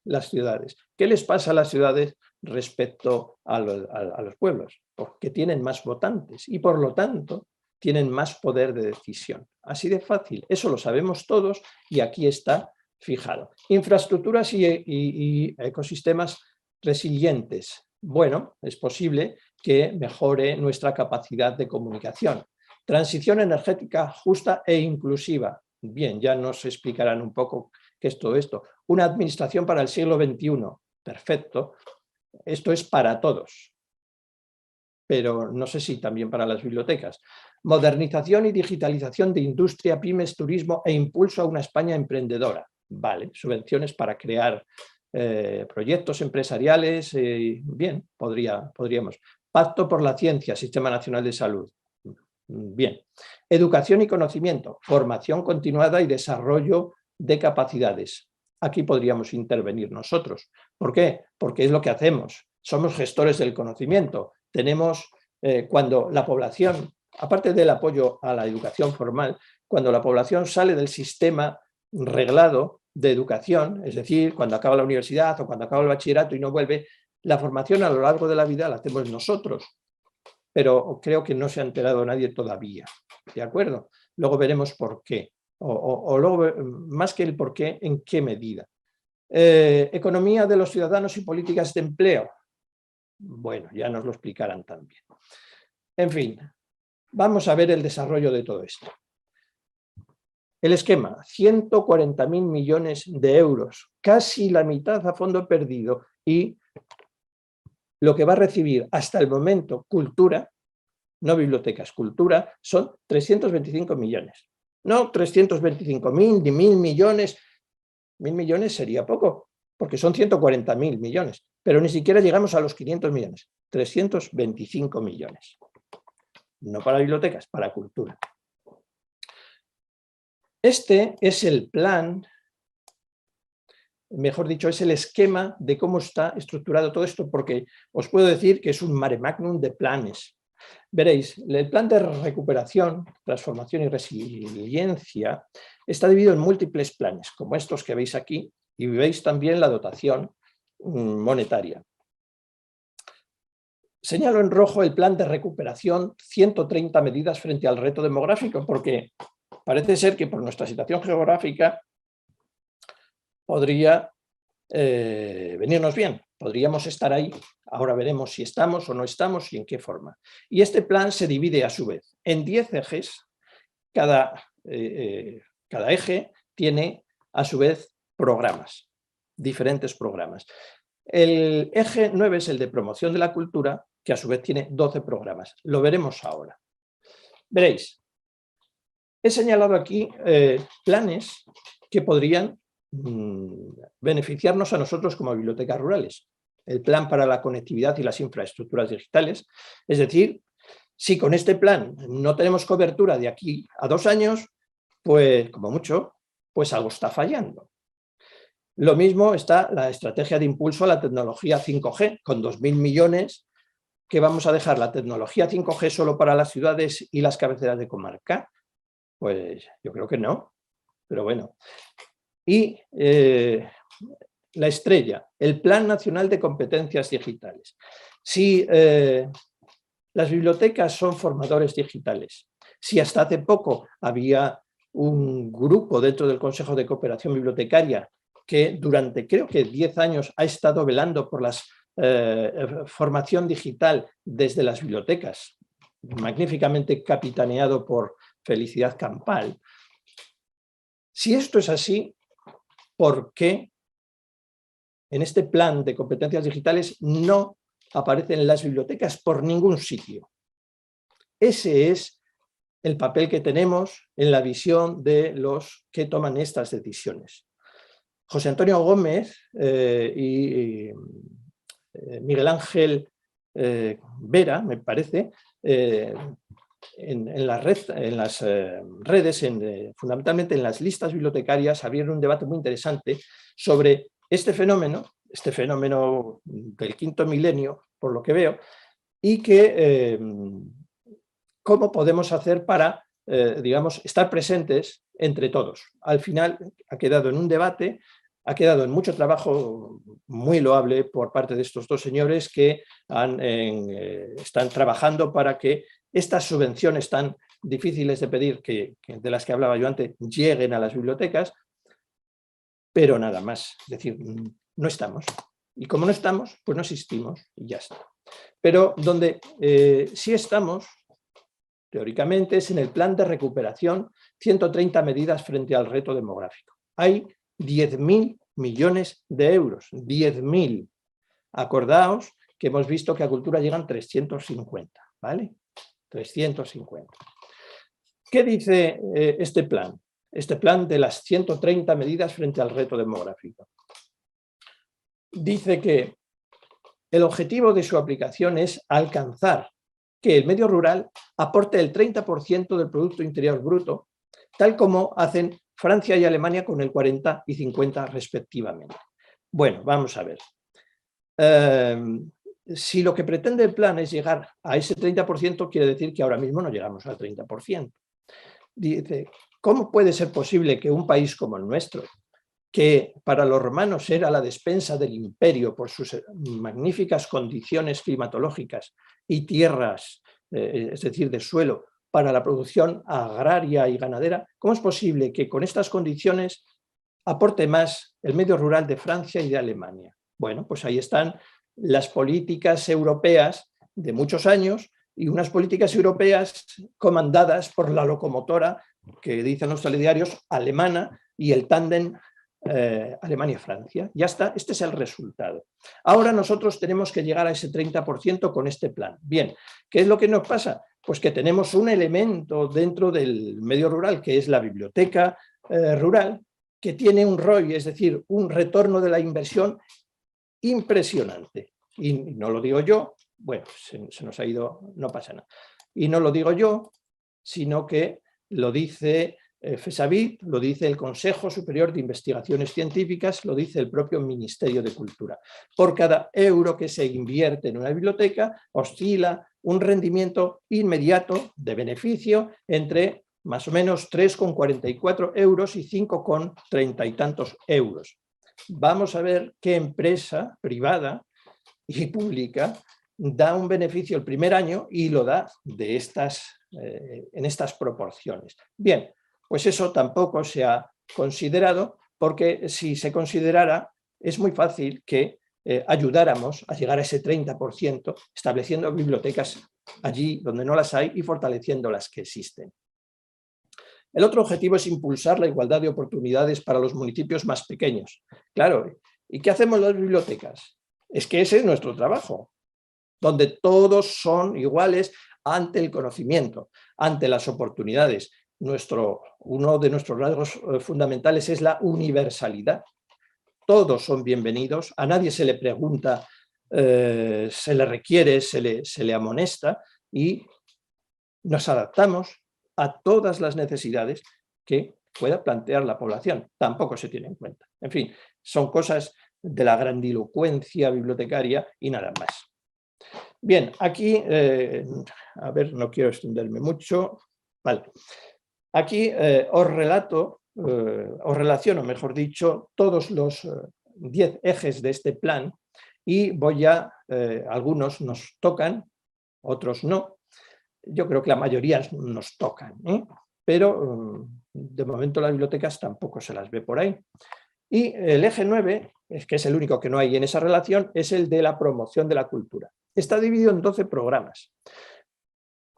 las ciudades. ¿Qué les pasa a las ciudades respecto a los pueblos? Porque tienen más votantes y por lo tanto tienen más poder de decisión. Así de fácil, eso lo sabemos todos y aquí está fijado. Infraestructuras y ecosistemas resilientes. Bueno, es posible que mejore nuestra capacidad de comunicación. Transición energética justa e inclusiva. Bien, ya nos explicarán un poco qué es todo esto. Una administración para el siglo XXI. Perfecto. Esto es para todos. Pero no sé si también para las bibliotecas. Modernización y digitalización de industria, pymes, turismo e impulso a una España emprendedora. Vale, subvenciones para crear proyectos empresariales. Bien, podríamos. Pacto por la ciencia, Sistema Nacional de Salud. Bien. Educación y conocimiento, formación continuada y desarrollo de capacidades. Aquí podríamos intervenir nosotros. ¿Por qué? Porque es lo que hacemos. Somos gestores del conocimiento. Tenemos, cuando la población, aparte del apoyo a la educación formal, cuando la población sale del sistema reglado de educación, es decir, cuando acaba la universidad o cuando acaba el bachillerato y no vuelve, la formación a lo largo de la vida la hacemos nosotros. Pero creo que no se ha enterado nadie todavía, ¿de acuerdo? Luego veremos por qué, o luego, más que el por qué, en qué medida. Economía de los ciudadanos y políticas de empleo. Bueno, ya nos lo explicarán también. En fin, vamos a ver el desarrollo de todo esto. El esquema, 140.000 millones de euros, casi la mitad a fondo perdido, y lo que va a recibir hasta el momento cultura, no bibliotecas, cultura, son 325 millones. No 325.000 ni 1.000 millones. 1.000 millones sería poco, porque son 140.000 millones, pero ni siquiera llegamos a los 500 millones. 325 millones. No para bibliotecas, para cultura. Este es el plan, mejor dicho, es el esquema de cómo está estructurado todo esto, porque os puedo decir que es un mare magnum de planes. Veréis, el plan de recuperación, transformación y resiliencia está dividido en múltiples planes, como estos que veis aquí, y veis también la dotación monetaria. Señalo en rojo el plan de recuperación, 130 medidas frente al reto demográfico, porque parece ser que por nuestra situación geográfica podría venirnos bien, podríamos estar ahí. Ahora veremos si estamos o no estamos y en qué forma. Y este plan se divide a su vez en 10 ejes. Cada eje tiene a su vez programas, diferentes programas. El eje 9 es el de promoción de la cultura, que a su vez tiene 12 programas. Lo veremos ahora. Veréis, he señalado aquí planes que podrían beneficiarnos a nosotros como bibliotecas rurales. El plan para la conectividad y las infraestructuras digitales, es decir, si con este plan no tenemos cobertura de aquí a 2 años, pues como mucho, pues algo está fallando. Lo mismo está la estrategia de impulso a la tecnología 5G, con 2.000 millones, que vamos a dejar la tecnología 5G solo para las ciudades y las cabeceras de comarca. Pues yo creo que no, pero bueno. Y la estrella, el Plan Nacional de Competencias Digitales. Si las bibliotecas son formadores digitales, si hasta hace poco había un grupo dentro del Consejo de Cooperación Bibliotecaria que durante creo que 10 años ha estado velando por la formación digital desde las bibliotecas, magníficamente capitaneado por Felicidad Campal. Si esto es así, ¿por qué en este plan de competencias digitales no aparecen las bibliotecas por ningún sitio? Ese es el papel que tenemos en la visión de los que toman estas decisiones. José Antonio Gómez y Miguel Ángel Vera, me parece, en las redes, fundamentalmente en las listas bibliotecarias, abrieron un debate muy interesante sobre este fenómeno del quinto milenio, por lo que veo, y que cómo podemos hacer para digamos, estar presentes entre todos. Al final ha quedado en un debate, ha quedado en mucho trabajo muy loable por parte de estos dos señores que están trabajando para que estas subvenciones tan difíciles de pedir, de las que hablaba yo antes, lleguen a las bibliotecas, pero nada más. Es decir, no estamos. Y como no estamos, pues no existimos y ya está. Pero donde sí estamos, teóricamente, es en el plan de recuperación, 130 medidas frente al reto demográfico. Hay 10.000 millones de euros, 10.000. Acordaos que hemos visto que a cultura llegan 350, ¿vale? 350. ¿Qué dice este plan? Este plan de las 130 medidas frente al reto demográfico. Dice que el objetivo de su aplicación es alcanzar que el medio rural aporte el 30% del Producto Interior Bruto, tal como hacen Francia y Alemania con el 40 y 50 respectivamente. Bueno, vamos a ver. Si lo que pretende el plan es llegar a ese 30%, quiere decir que ahora mismo no llegamos al 30%. Dice, ¿cómo puede ser posible que un país como el nuestro, que para los romanos era la despensa del imperio por sus magníficas condiciones climatológicas y tierras, es decir, de suelo, para la producción agraria y ganadera, ¿cómo es posible que con estas condiciones aporte más el medio rural de Francia y de Alemania? Bueno, pues ahí están las políticas europeas de muchos años y unas políticas europeas comandadas por la locomotora, que dicen los telediarios, alemana, y el tándem Alemania-Francia. Ya está, este es el resultado. Ahora nosotros tenemos que llegar a ese 30% con este plan. Bien, ¿qué es lo que nos pasa? Pues que tenemos un elemento dentro del medio rural, que es la biblioteca rural, que tiene un ROI, es decir, un retorno de la inversión impresionante. Y no lo digo yo, bueno, se nos ha ido, no pasa nada. Y no lo digo yo, sino que lo dice FESAVIT, lo dice el Consejo Superior de Investigaciones Científicas, lo dice el propio Ministerio de Cultura. Por cada euro que se invierte en una biblioteca, oscila un rendimiento inmediato de beneficio entre más o menos 3,44 euros y 5,30 y tantos euros. Vamos a ver qué empresa privada y pública da un beneficio el primer año y lo da en estas proporciones. Bien, pues eso tampoco se ha considerado, porque si se considerara es muy fácil que ayudáramos a llegar a ese 30%, estableciendo bibliotecas allí donde no las hay y fortaleciendo las que existen. El otro objetivo es impulsar la igualdad de oportunidades para los municipios más pequeños. Claro, ¿y qué hacemos las bibliotecas? Es que ese es nuestro trabajo, donde todos son iguales ante el conocimiento, ante las oportunidades. Uno de nuestros rasgos fundamentales es la universalidad. Todos son bienvenidos, a nadie se le pregunta, se le requiere, se le amonesta y nos adaptamos a todas las necesidades que pueda plantear la población. Tampoco se tiene en cuenta. En fin, son cosas de la grandilocuencia bibliotecaria y nada más. Bien, aquí, a ver, no quiero extenderme mucho. Vale. Aquí os relaciono, mejor dicho, todos los 10 ejes de este plan y algunos nos tocan, otros no. Yo creo que la mayoría nos tocan, pero de momento las bibliotecas tampoco se las ve por ahí. Y el eje 9, que es el único que no hay en esa relación, es el de la promoción de la cultura. Está dividido en 12 programas.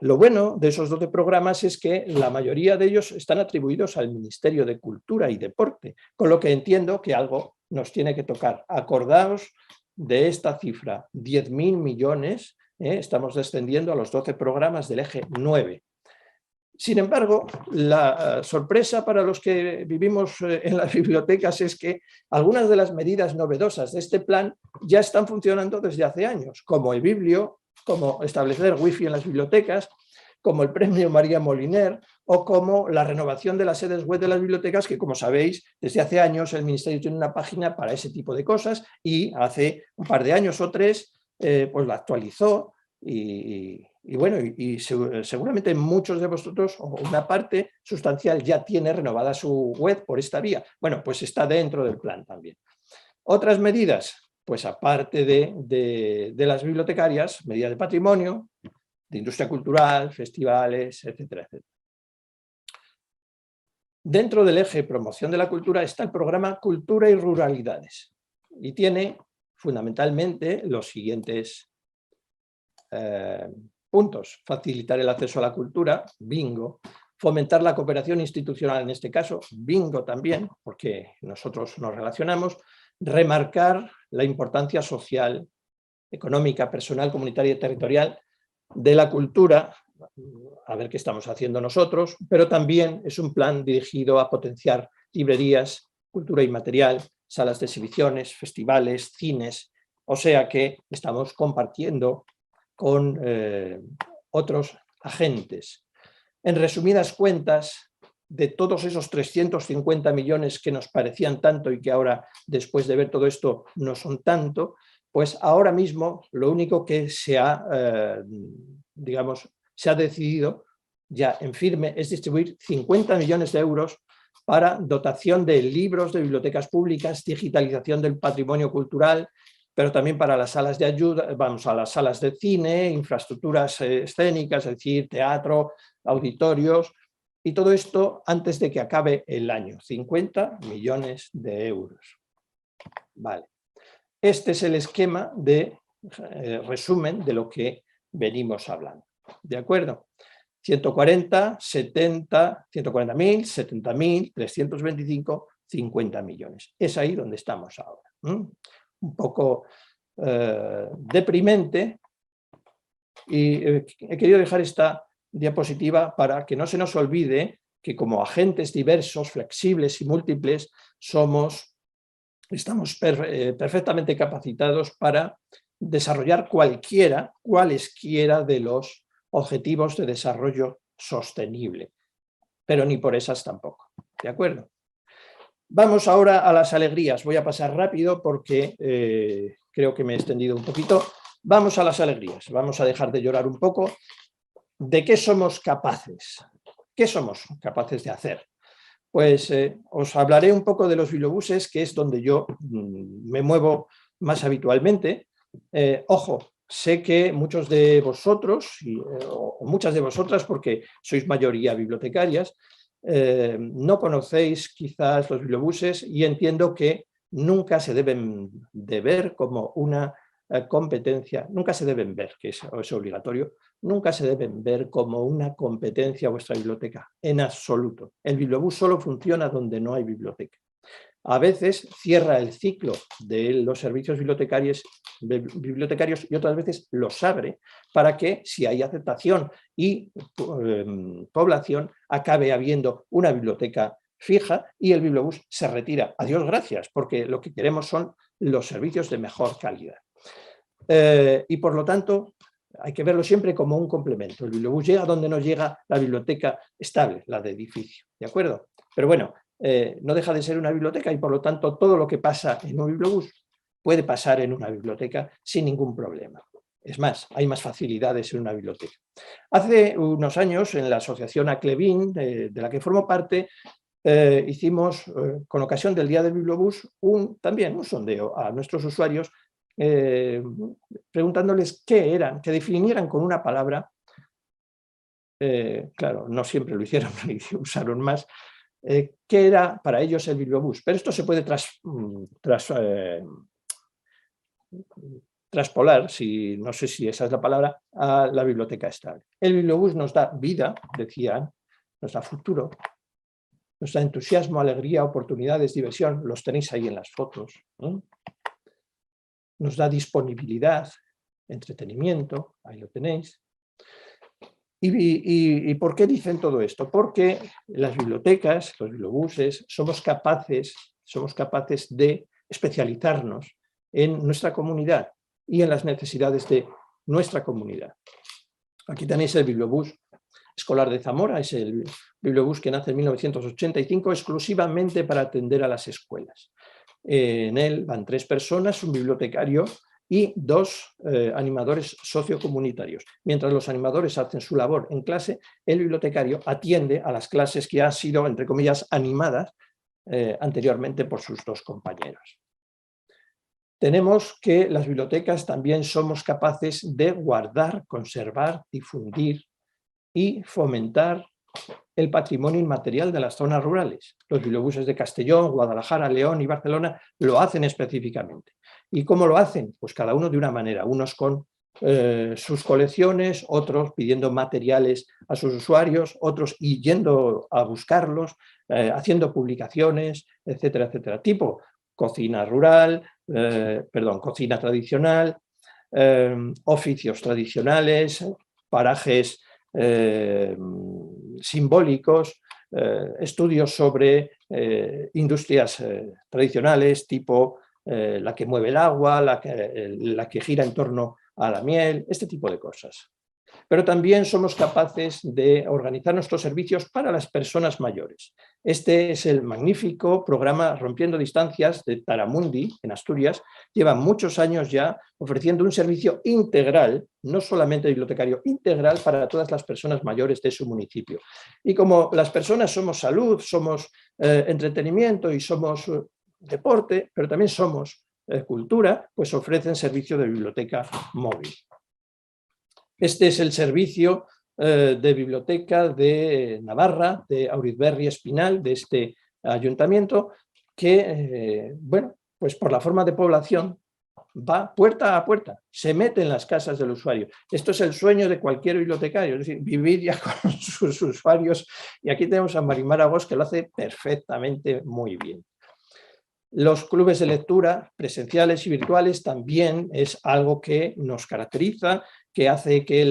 Lo bueno de esos 12 programas es que la mayoría de ellos están atribuidos al Ministerio de Cultura y Deporte, con lo que entiendo que algo nos tiene que tocar. Acordaos de esta cifra, 10.000 millones, estamos descendiendo a los 12 programas del eje 9. Sin embargo, la sorpresa para los que vivimos en las bibliotecas es que algunas de las medidas novedosas de este plan ya están funcionando desde hace años, como el Biblio, como establecer wifi en las bibliotecas, como el premio María Moliner o como la renovación de las sedes web de las bibliotecas, que como sabéis, desde hace años el Ministerio tiene una página para ese tipo de cosas y hace un par de años o 3 pues la actualizó y Y bueno, seguramente muchos de vosotros, o una parte sustancial, ya tiene renovada su web por esta vía. Bueno, pues está dentro del plan también. Otras medidas, pues aparte de las bibliotecarias, medidas de patrimonio, de industria cultural, festivales, etcétera, etcétera. Dentro del eje promoción de la cultura está el programa Cultura y Ruralidades y tiene fundamentalmente los siguientes puntos: facilitar el acceso a la cultura, bingo; fomentar la cooperación institucional, en este caso, bingo también, porque nosotros nos relacionamos; remarcar la importancia social, económica, personal, comunitaria y territorial de la cultura, a ver qué estamos haciendo nosotros, pero también es un plan dirigido a potenciar librerías, cultura inmaterial, salas de exhibiciones, festivales, cines, o sea que estamos compartiendo con otros agentes. En resumidas cuentas, de todos esos 350 millones que nos parecían tanto y que ahora, después de ver todo esto, no son tanto, pues ahora mismo lo único que se ha, se ha decidido ya en firme es distribuir 50 millones de euros para dotación de libros, de bibliotecas públicas, digitalización del patrimonio cultural, pero también para las salas de ayuda, vamos, a las salas de cine, infraestructuras escénicas, es decir, teatro, auditorios, y todo esto antes de que acabe el año, 50 millones de euros. Vale. Este es el esquema de resumen de lo que venimos hablando. ¿De acuerdo? 140, 70, 140.000, 70.000, 325, 50 millones. Es ahí donde estamos ahora. Un poco deprimente, y he querido dejar esta diapositiva para que no se nos olvide que como agentes diversos, flexibles y múltiples estamos perfectamente capacitados para desarrollar cualesquiera de los objetivos de desarrollo sostenible, pero ni por esas tampoco. ¿De acuerdo? Vamos ahora a las alegrías. Voy a pasar rápido porque creo que me he extendido un poquito. Vamos a las alegrías. Vamos a dejar de llorar un poco. ¿De qué somos capaces? ¿Qué somos capaces de hacer? Pues os hablaré un poco de los bibliobuses, que es donde yo me muevo más habitualmente. Ojo, sé que muchos de vosotros, o muchas de vosotras, porque sois mayoría bibliotecarias, no conocéis quizás los bibliobuses, y entiendo que nunca se deben de ver como una competencia, nunca se deben ver, que es obligatorio, nunca se deben ver como una competencia a vuestra biblioteca, en absoluto. El bibliobús solo funciona donde no hay biblioteca. A veces cierra el ciclo de los servicios bibliotecarios y otras veces los abre para que, si hay aceptación y población, acabe habiendo una biblioteca fija y el bibliobús se retira. A Dios gracias, porque lo que queremos son los servicios de mejor calidad. Y por lo tanto, hay que verlo siempre como un complemento. El bibliobús llega donde no llega la biblioteca estable, la de edificio, ¿de acuerdo? Pero bueno, no deja de ser una biblioteca y por lo tanto todo lo que pasa en un bibliobús puede pasar en una biblioteca sin ningún problema. Es más, hay más facilidades en una biblioteca. Hace unos años, en la asociación Aclevin, de la que formo parte, hicimos, con ocasión del Día del Bibliobús, también un sondeo a nuestros usuarios, preguntándoles qué eran, que definieran con una palabra. Claro, no siempre lo hicieron, usaron más. ¿Qué era para ellos el bibliobús? Pero esto se puede traspolar, no sé si esa es la palabra, a la biblioteca estable. El bibliobús nos da vida, decían, nos da futuro, nos da entusiasmo, alegría, oportunidades, diversión, los tenéis ahí en las fotos, ¿no? Nos da disponibilidad, entretenimiento, ahí lo tenéis. ¿Y por qué dicen todo esto? Porque las bibliotecas, los bibliobuses, somos capaces de especializarnos en nuestra comunidad y en las necesidades de nuestra comunidad. Aquí tenéis el bibliobús escolar de Zamora, es el bibliobús que nace en 1985 exclusivamente para atender a las escuelas. En él van 3 personas, un bibliotecario y 2 animadores sociocomunitarios. Mientras los animadores hacen su labor en clase, el bibliotecario atiende a las clases que han sido, entre comillas, animadas anteriormente por sus 2 compañeros. Tenemos que las bibliotecas también somos capaces de guardar, conservar, difundir y fomentar el patrimonio inmaterial de las zonas rurales. Los bibliobuses de Castellón, Guadalajara, León y Barcelona lo hacen específicamente. ¿Y cómo lo hacen? Pues cada uno de una manera, unos con sus colecciones, otros pidiendo materiales a sus usuarios, otros yendo a buscarlos, haciendo publicaciones, etcétera, etcétera. Tipo cocina rural, cocina tradicional, oficios tradicionales, parajes simbólicos, estudios sobre industrias tradicionales tipo la que mueve el agua, la que gira en torno a la miel, este tipo de cosas. Pero también somos capaces de organizar nuestros servicios para las personas mayores. Este es el magnífico programa Rompiendo Distancias de Taramundi, en Asturias. Lleva muchos años ya ofreciendo un servicio integral, no solamente bibliotecario, integral para todas las personas mayores de su municipio. Y como las personas somos salud, somos entretenimiento y somos deporte, pero también somos cultura, pues ofrecen servicio de biblioteca móvil. Este es el servicio de biblioteca de Navarra, de Auriberri Espinal, de este ayuntamiento, que, bueno, pues por la forma de población va puerta a puerta, se mete en las casas del usuario. Esto es el sueño de cualquier bibliotecario, es decir, vivir ya con sus usuarios. Y aquí tenemos a Marimar Agos, que lo hace perfectamente muy bien. Los clubes de lectura presenciales y virtuales también es algo que nos caracteriza, que hace que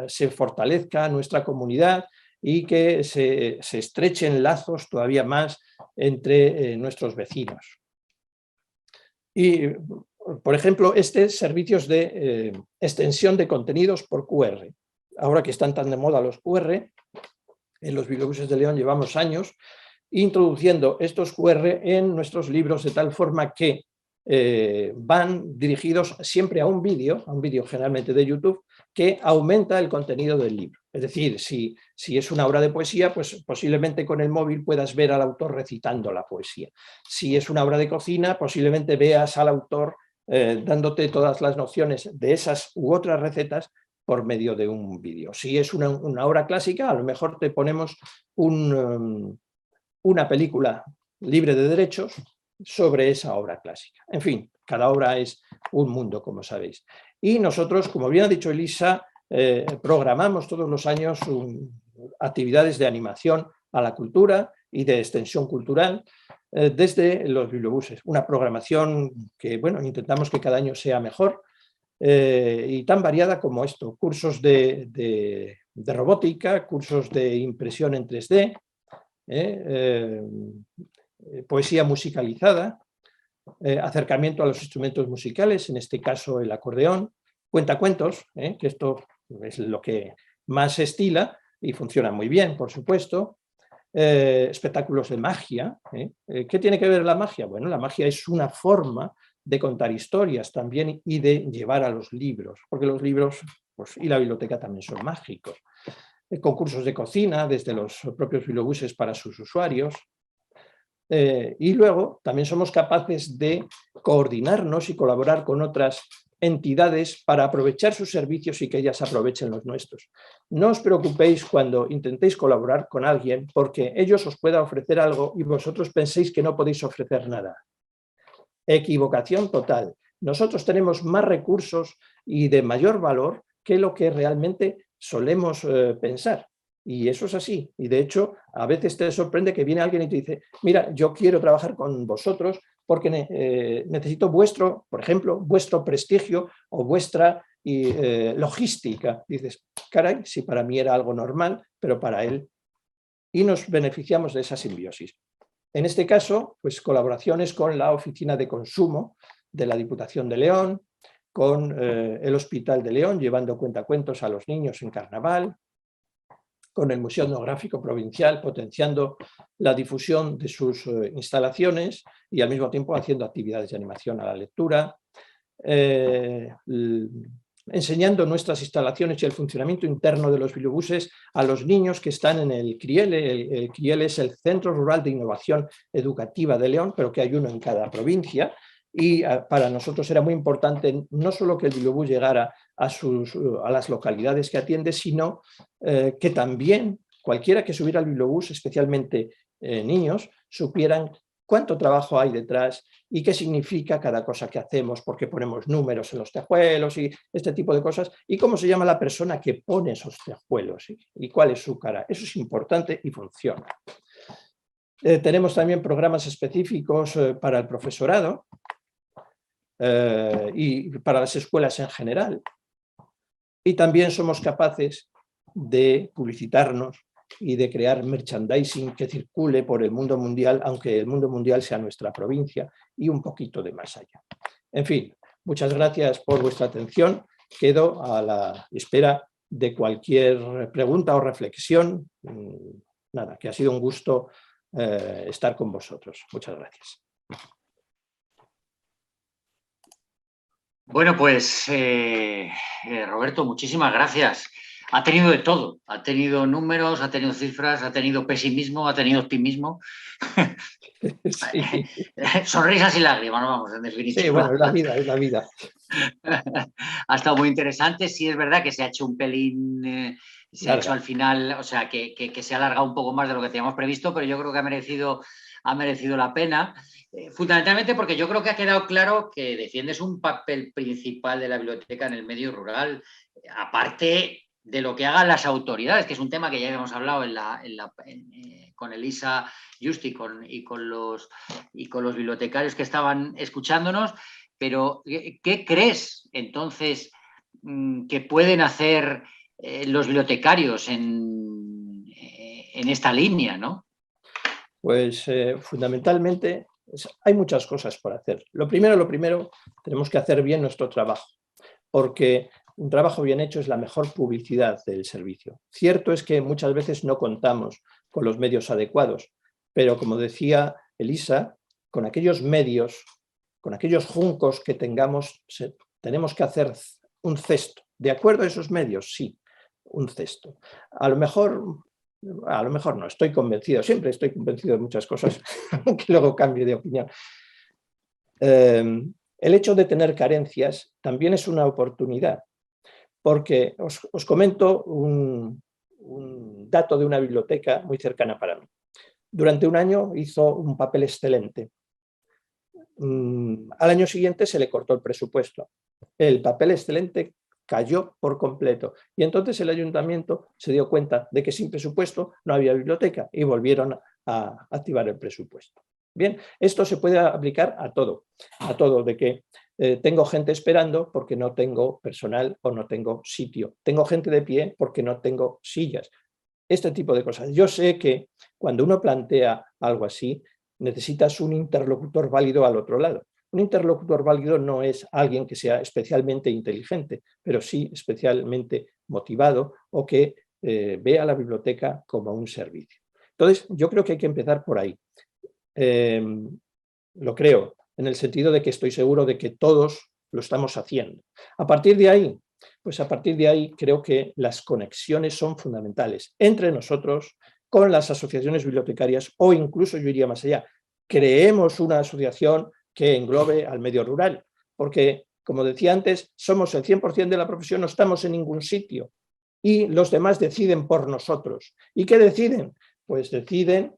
se fortalezca nuestra comunidad y que se estrechen lazos todavía más entre nuestros vecinos. Y, por ejemplo, servicios de extensión de contenidos por QR. Ahora que están tan de moda los QR, en los bibliobuses de León llevamos años introduciendo estos QR en nuestros libros de tal forma que van dirigidos siempre a un vídeo generalmente de YouTube, que aumenta el contenido del libro. Es decir, si es una obra de poesía, pues posiblemente con el móvil puedas ver al autor recitando la poesía. Si es una obra de cocina, posiblemente veas al autor dándote todas las nociones de esas u otras recetas por medio de un vídeo. Si es una obra clásica, a lo mejor te ponemos una película libre de derechos sobre esa obra clásica. En fin, cada obra es un mundo, como sabéis. Y nosotros, como bien ha dicho Elisa, programamos todos los años actividades de animación a la cultura y de extensión cultural desde los bibliobuses. Una programación que, bueno, intentamos que cada año sea mejor y tan variada como esto. Cursos de robótica, cursos de impresión en 3D, poesía musicalizada, acercamiento a los instrumentos musicales, en este caso el acordeón, cuentacuentos, que esto es lo que más se estila y funciona muy bien, por supuesto, espectáculos de magia. ¿Qué tiene que ver la magia? Bueno, la magia es una forma de contar historias también y de llevar a los libros, porque los libros pues, y la biblioteca también son mágicos. Concursos de cocina desde los propios bibliobuses para sus usuarios. Y luego también somos capaces de coordinarnos y colaborar con otras entidades para aprovechar sus servicios y que ellas aprovechen los nuestros. No os preocupéis cuando intentéis colaborar con alguien porque ellos os puedan ofrecer algo y vosotros penséis que no podéis ofrecer nada. Equivocación total. Nosotros tenemos más recursos y de mayor valor que lo que realmente solemos pensar. Y eso es así. Y de hecho, a veces te sorprende que viene alguien y te dice, mira, yo quiero trabajar con vosotros porque necesito vuestro, por ejemplo, vuestro prestigio o vuestra logística. Dices, caray, si para mí era algo normal, pero para él. Y nos beneficiamos de esa simbiosis. En este caso, pues colaboraciones con la Oficina de Consumo de la Diputación de León, con el Hospital de León, llevando cuentacuentos a los niños en carnaval, con el Museo Etnográfico Provincial, potenciando la difusión de sus instalaciones y al mismo tiempo haciendo actividades de animación a la lectura, enseñando nuestras instalaciones y el funcionamiento interno de los bibliobuses a los niños que están en el CRIEL. El CRIEL es el Centro Rural de Innovación Educativa de León, pero que hay uno en cada provincia. Y para nosotros era muy importante no solo que el bibliobús llegara a las localidades que atiende, sino que también cualquiera que subiera al bibliobús, especialmente niños, supieran cuánto trabajo hay detrás y qué significa cada cosa que hacemos, porque ponemos números en los tejuelos y este tipo de cosas, y cómo se llama la persona que pone esos tejuelos y cuál es su cara. Eso es importante y funciona. Tenemos también programas específicos para el profesorado y para las escuelas en general. Y también somos capaces de publicitarnos y de crear merchandising que circule por el mundo mundial, aunque el mundo mundial sea nuestra provincia y un poquito de más allá. En fin, muchas gracias por vuestra atención. Quedo a la espera de cualquier pregunta o reflexión. Nada, que ha sido un gusto estar con vosotros. Muchas gracias. Bueno, pues Roberto, muchísimas gracias. Ha tenido de todo, ha tenido números, ha tenido cifras, ha tenido pesimismo, ha tenido optimismo. Sí. Sonrisas y lágrimas, vamos, en definitiva. Sí, bueno, es la vida, es la vida. Ha estado muy interesante. Sí, es verdad que se ha hecho un pelín, se ha hecho al final, o sea, que se ha alargado un poco más de lo que teníamos previsto, pero yo creo que ha merecido la pena. Fundamentalmente porque yo creo que ha quedado claro que defiendes un papel principal de la biblioteca en el medio rural, aparte de lo que hagan las autoridades, que es un tema que ya habíamos hablado con Elisa Justi y con los bibliotecarios que estaban escuchándonos. Pero, ¿qué crees entonces que pueden hacer los bibliotecarios en esta línea, ¿no? Pues fundamentalmente hay muchas cosas por hacer. Lo primero, tenemos que hacer bien nuestro trabajo, porque un trabajo bien hecho es la mejor publicidad del servicio. Cierto es que muchas veces no contamos con los medios adecuados, pero como decía Elisa, con aquellos medios, con aquellos juncos que tengamos, tenemos que hacer un cesto. ¿De acuerdo a esos medios? Sí, un cesto. A lo mejor no, estoy convencido, siempre estoy convencido de muchas cosas, aunque luego cambie de opinión. El hecho de tener carencias también es una oportunidad, porque os comento un dato de una biblioteca muy cercana para mí. Durante un año hizo un papel excelente. Al año siguiente se le cortó el presupuesto. El papel excelente cayó por completo y entonces el ayuntamiento se dio cuenta de que sin presupuesto no había biblioteca y volvieron a activar el presupuesto. Bien, esto se puede aplicar a todo, de que tengo gente esperando porque no tengo personal o no tengo sitio, tengo gente de pie porque no tengo sillas, este tipo de cosas. Yo sé que cuando uno plantea algo así, necesitas un interlocutor válido al otro lado. Un interlocutor válido no es alguien que sea especialmente inteligente, pero sí especialmente motivado o que vea la biblioteca como un servicio. Entonces, yo creo que hay que empezar por ahí. Lo creo, en el sentido de que estoy seguro de que todos lo estamos haciendo. A partir de ahí, creo que las conexiones son fundamentales entre nosotros, con las asociaciones bibliotecarias o incluso, yo iría más allá, creemos una asociación que englobe al medio rural, porque, como decía antes, somos el 100% de la profesión, no estamos en ningún sitio y los demás deciden por nosotros. ¿Y qué deciden? Pues deciden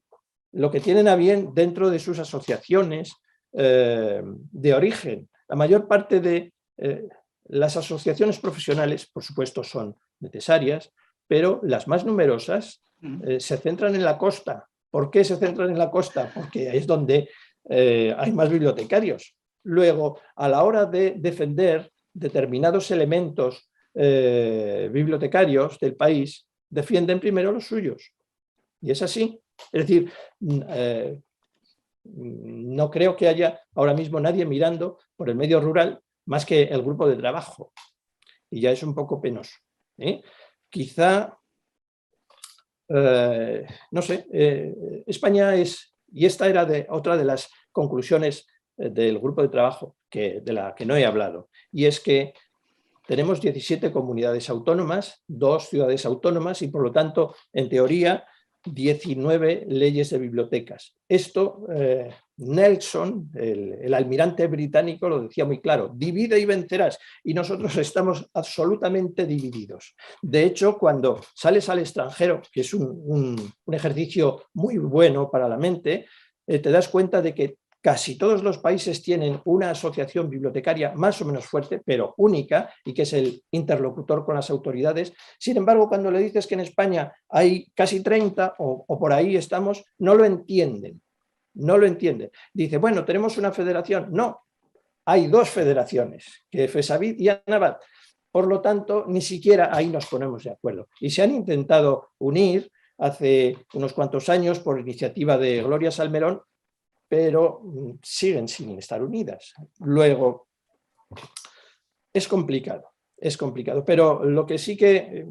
lo que tienen a bien dentro de sus asociaciones de origen. La mayor parte de las asociaciones profesionales, por supuesto, son necesarias, pero las más numerosas se centran en la costa. ¿Por qué se centran en la costa? Porque es donde hay más bibliotecarios. Luego, a la hora de defender determinados elementos bibliotecarios del país, defienden primero los suyos. Y es así. Es decir, no creo que haya ahora mismo nadie mirando por el medio rural más que el grupo de trabajo. Y ya es un poco penoso. Quizá, no sé, España es, y esta era otra de las conclusiones del grupo de trabajo de la que no he hablado, y es que tenemos 17 comunidades autónomas, 2 ciudades autónomas y, por lo tanto, en teoría, 19 leyes de bibliotecas. Esto, Nelson, el almirante británico, lo decía muy claro: divide y vencerás, y nosotros estamos absolutamente divididos. De hecho, cuando sales al extranjero, que es un ejercicio muy bueno para la mente, te das cuenta de que casi todos los países tienen una asociación bibliotecaria más o menos fuerte, pero única, y que es el interlocutor con las autoridades. Sin embargo, cuando le dices que en España hay casi 30 o por ahí estamos, no lo entienden. No lo entienden. Dice, bueno, tenemos una federación. No, hay 2 federaciones, que FESAVID y ANAVAT. Por lo tanto, ni siquiera ahí nos ponemos de acuerdo. Y se han intentado unir hace unos cuantos años por iniciativa de Gloria Salmerón, pero siguen sin estar unidas. Luego, es complicado, pero lo que sí que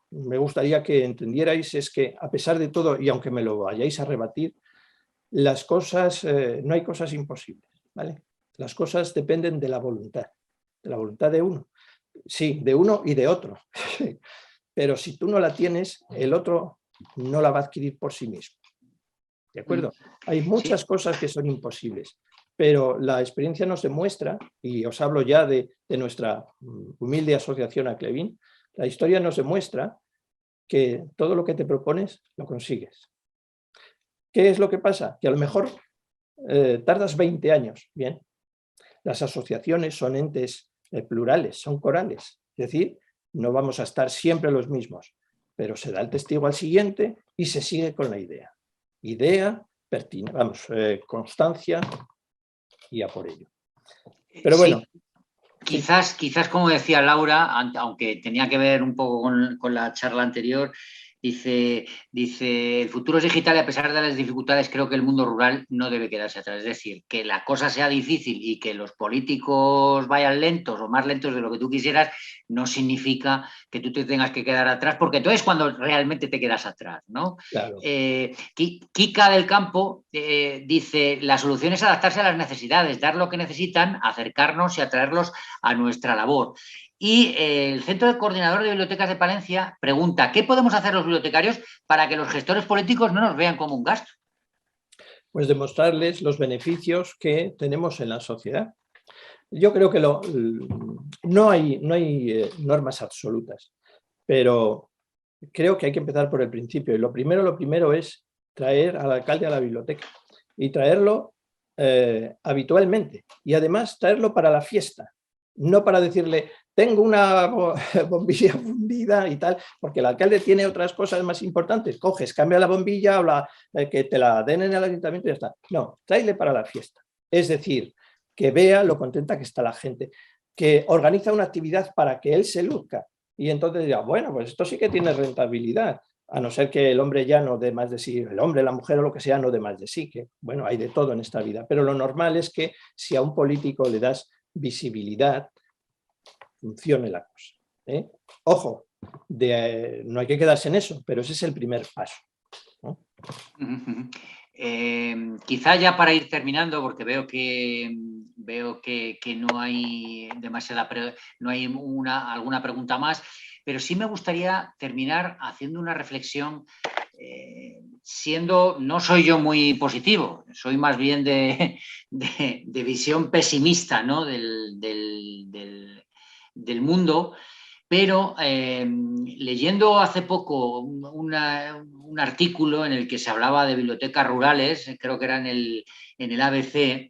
me gustaría que entendierais es que, a pesar de todo, y aunque me lo vayáis a rebatir, las cosas, no hay cosas imposibles, ¿vale? Las cosas dependen de la voluntad de uno. Sí, de uno y de otro. Pero si tú no la tienes, el otro no la va a adquirir por sí mismo. ¿De acuerdo? Hay muchas cosas que son imposibles, pero la experiencia nos demuestra, y os hablo ya de nuestra humilde asociación Aclevin, la historia nos demuestra que todo lo que te propones lo consigues. ¿Qué es lo que pasa? Que a lo mejor tardas 20 años. Bien, las asociaciones son entes plurales, son corales, es decir, no vamos a estar siempre los mismos, pero se da el testigo al siguiente y se sigue con la idea. Constancia y a por ello. Pero bueno. Sí, quizás como decía Laura, aunque tenía que ver un poco con la charla anterior, dice, el futuro es digital y a pesar de las dificultades creo que el mundo rural no debe quedarse atrás. Es decir, que la cosa sea difícil y que los políticos vayan lentos o más lentos de lo que tú quisieras no significa que tú te tengas que quedar atrás, porque entonces es cuando realmente te quedas atrás, ¿no? Claro. Kika del Campo dice, la solución es adaptarse a las necesidades, dar lo que necesitan, acercarnos y atraerlos a nuestra labor. Y el Centro de Coordinador de Bibliotecas de Palencia pregunta, ¿qué podemos hacer los bibliotecarios para que los gestores políticos no nos vean como un gasto? Pues demostrarles los beneficios que tenemos en la sociedad. Yo creo que no hay normas absolutas, pero creo que hay que empezar por el principio. Y lo primero es traer al alcalde a la biblioteca y traerlo habitualmente. Y además traerlo para la fiesta, no para decirle, tengo una bombilla fundida y tal, porque el alcalde tiene otras cosas más importantes. Coges, cambia la bombilla, habla, que te la den en el ayuntamiento y ya está. No, tráele para la fiesta. Es decir, que vea lo contenta que está la gente, que organiza una actividad para que él se luzca. Y entonces dirá, bueno, pues esto sí que tiene rentabilidad, a no ser que el hombre ya no dé más de sí, el hombre, la mujer o lo que sea no dé más de sí, que bueno, hay de todo en esta vida. Pero lo normal es que si a un político le das visibilidad, funcione la cosa. Ojo, no hay que quedarse en eso, pero ese es el primer paso, ¿no? Quizá ya para ir terminando, porque veo que no hay no hay alguna pregunta más, pero sí me gustaría terminar haciendo una reflexión, no soy yo muy positivo, soy más bien de visión pesimista, ¿no? del mundo, pero leyendo hace poco un artículo en el que se hablaba de bibliotecas rurales, creo que era en el ABC,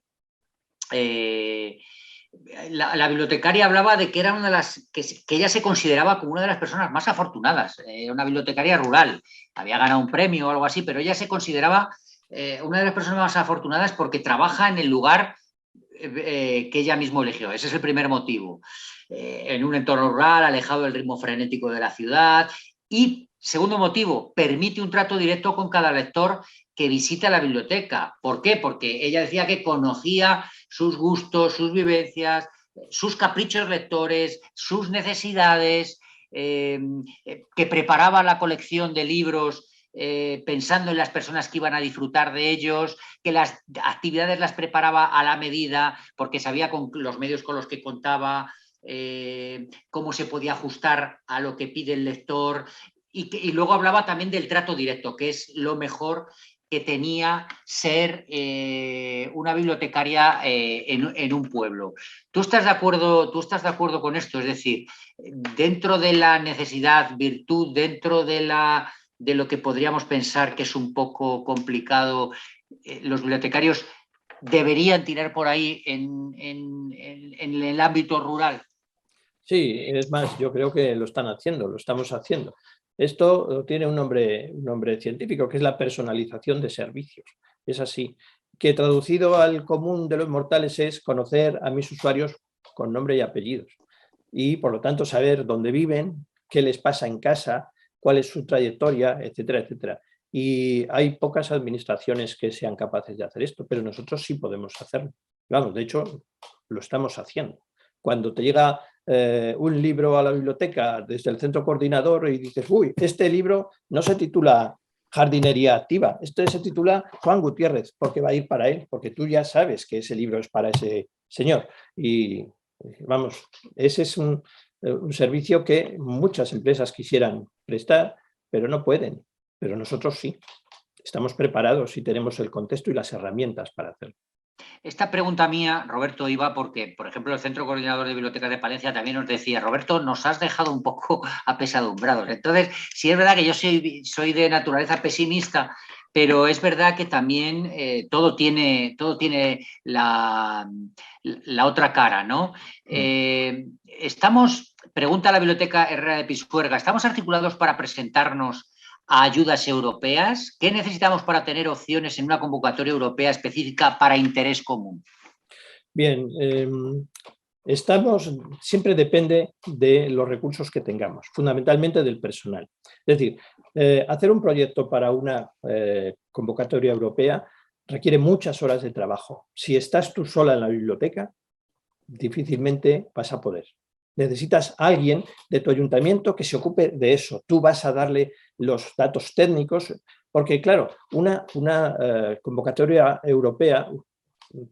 la bibliotecaria hablaba de que era una de las que ella se consideraba como una de las personas más afortunadas, una bibliotecaria rural, había ganado un premio o algo así, pero ella se consideraba una de las personas más afortunadas porque trabaja en el lugar que ella misma eligió. Ese es el primer motivo. En un entorno rural, alejado del ritmo frenético de la ciudad. Y, segundo motivo, permite un trato directo con cada lector que visita la biblioteca. ¿Por qué? Porque ella decía que conocía sus gustos, sus vivencias, sus caprichos lectores, sus necesidades, que preparaba la colección de libros pensando en las personas que iban a disfrutar de ellos, que las actividades las preparaba a la medida, porque sabía con los medios con los que contaba, cómo se podía ajustar a lo que pide el lector, y luego hablaba también del trato directo, que es lo mejor que tenía ser una bibliotecaria en un pueblo. ¿Tú estás de acuerdo con esto? Es decir, dentro de la necesidad, virtud, dentro de lo que podríamos pensar que es un poco complicado, los bibliotecarios deberían tirar por ahí en el ámbito rural. Sí, es más, yo creo que lo están haciendo, lo estamos haciendo. Esto tiene un nombre científico, que es la personalización de servicios. Es así, que traducido al común de los mortales es conocer a mis usuarios con nombre y apellidos. Y por lo tanto saber dónde viven, qué les pasa en casa, cuál es su trayectoria, etcétera, etcétera. Y hay pocas administraciones que sean capaces de hacer esto, pero nosotros sí podemos hacerlo. Vamos, de hecho, lo estamos haciendo. Cuando te llega un libro a la biblioteca desde el centro coordinador y dices, uy, este libro no se titula Jardinería Activa, este se titula Juan Gutiérrez, porque va a ir para él, porque tú ya sabes que ese libro es para ese señor. Y vamos, ese es un servicio que muchas empresas quisieran prestar, pero no pueden. Pero nosotros sí, estamos preparados y tenemos el contexto y las herramientas para hacerlo. Esta pregunta mía, Roberto, iba porque, por ejemplo, el Centro Coordinador de Bibliotecas de Palencia también nos decía, Roberto, nos has dejado un poco apesadumbrados. Entonces, sí es verdad que yo soy de naturaleza pesimista, pero es verdad que también todo tiene la otra cara, ¿no? Pregunta la Biblioteca Herrera de Pisuerga, ¿estamos articulados para presentarnos a ayudas europeas? ¿Qué necesitamos para tener opciones en una convocatoria europea específica para interés común? Bien, siempre depende de los recursos que tengamos, fundamentalmente del personal. Es decir, hacer un proyecto para una convocatoria europea requiere muchas horas de trabajo. Si estás tú sola en la biblioteca, difícilmente vas a poder. Necesitas a alguien de tu ayuntamiento que se ocupe de eso. Tú vas a darle los datos técnicos, porque claro, una convocatoria europea,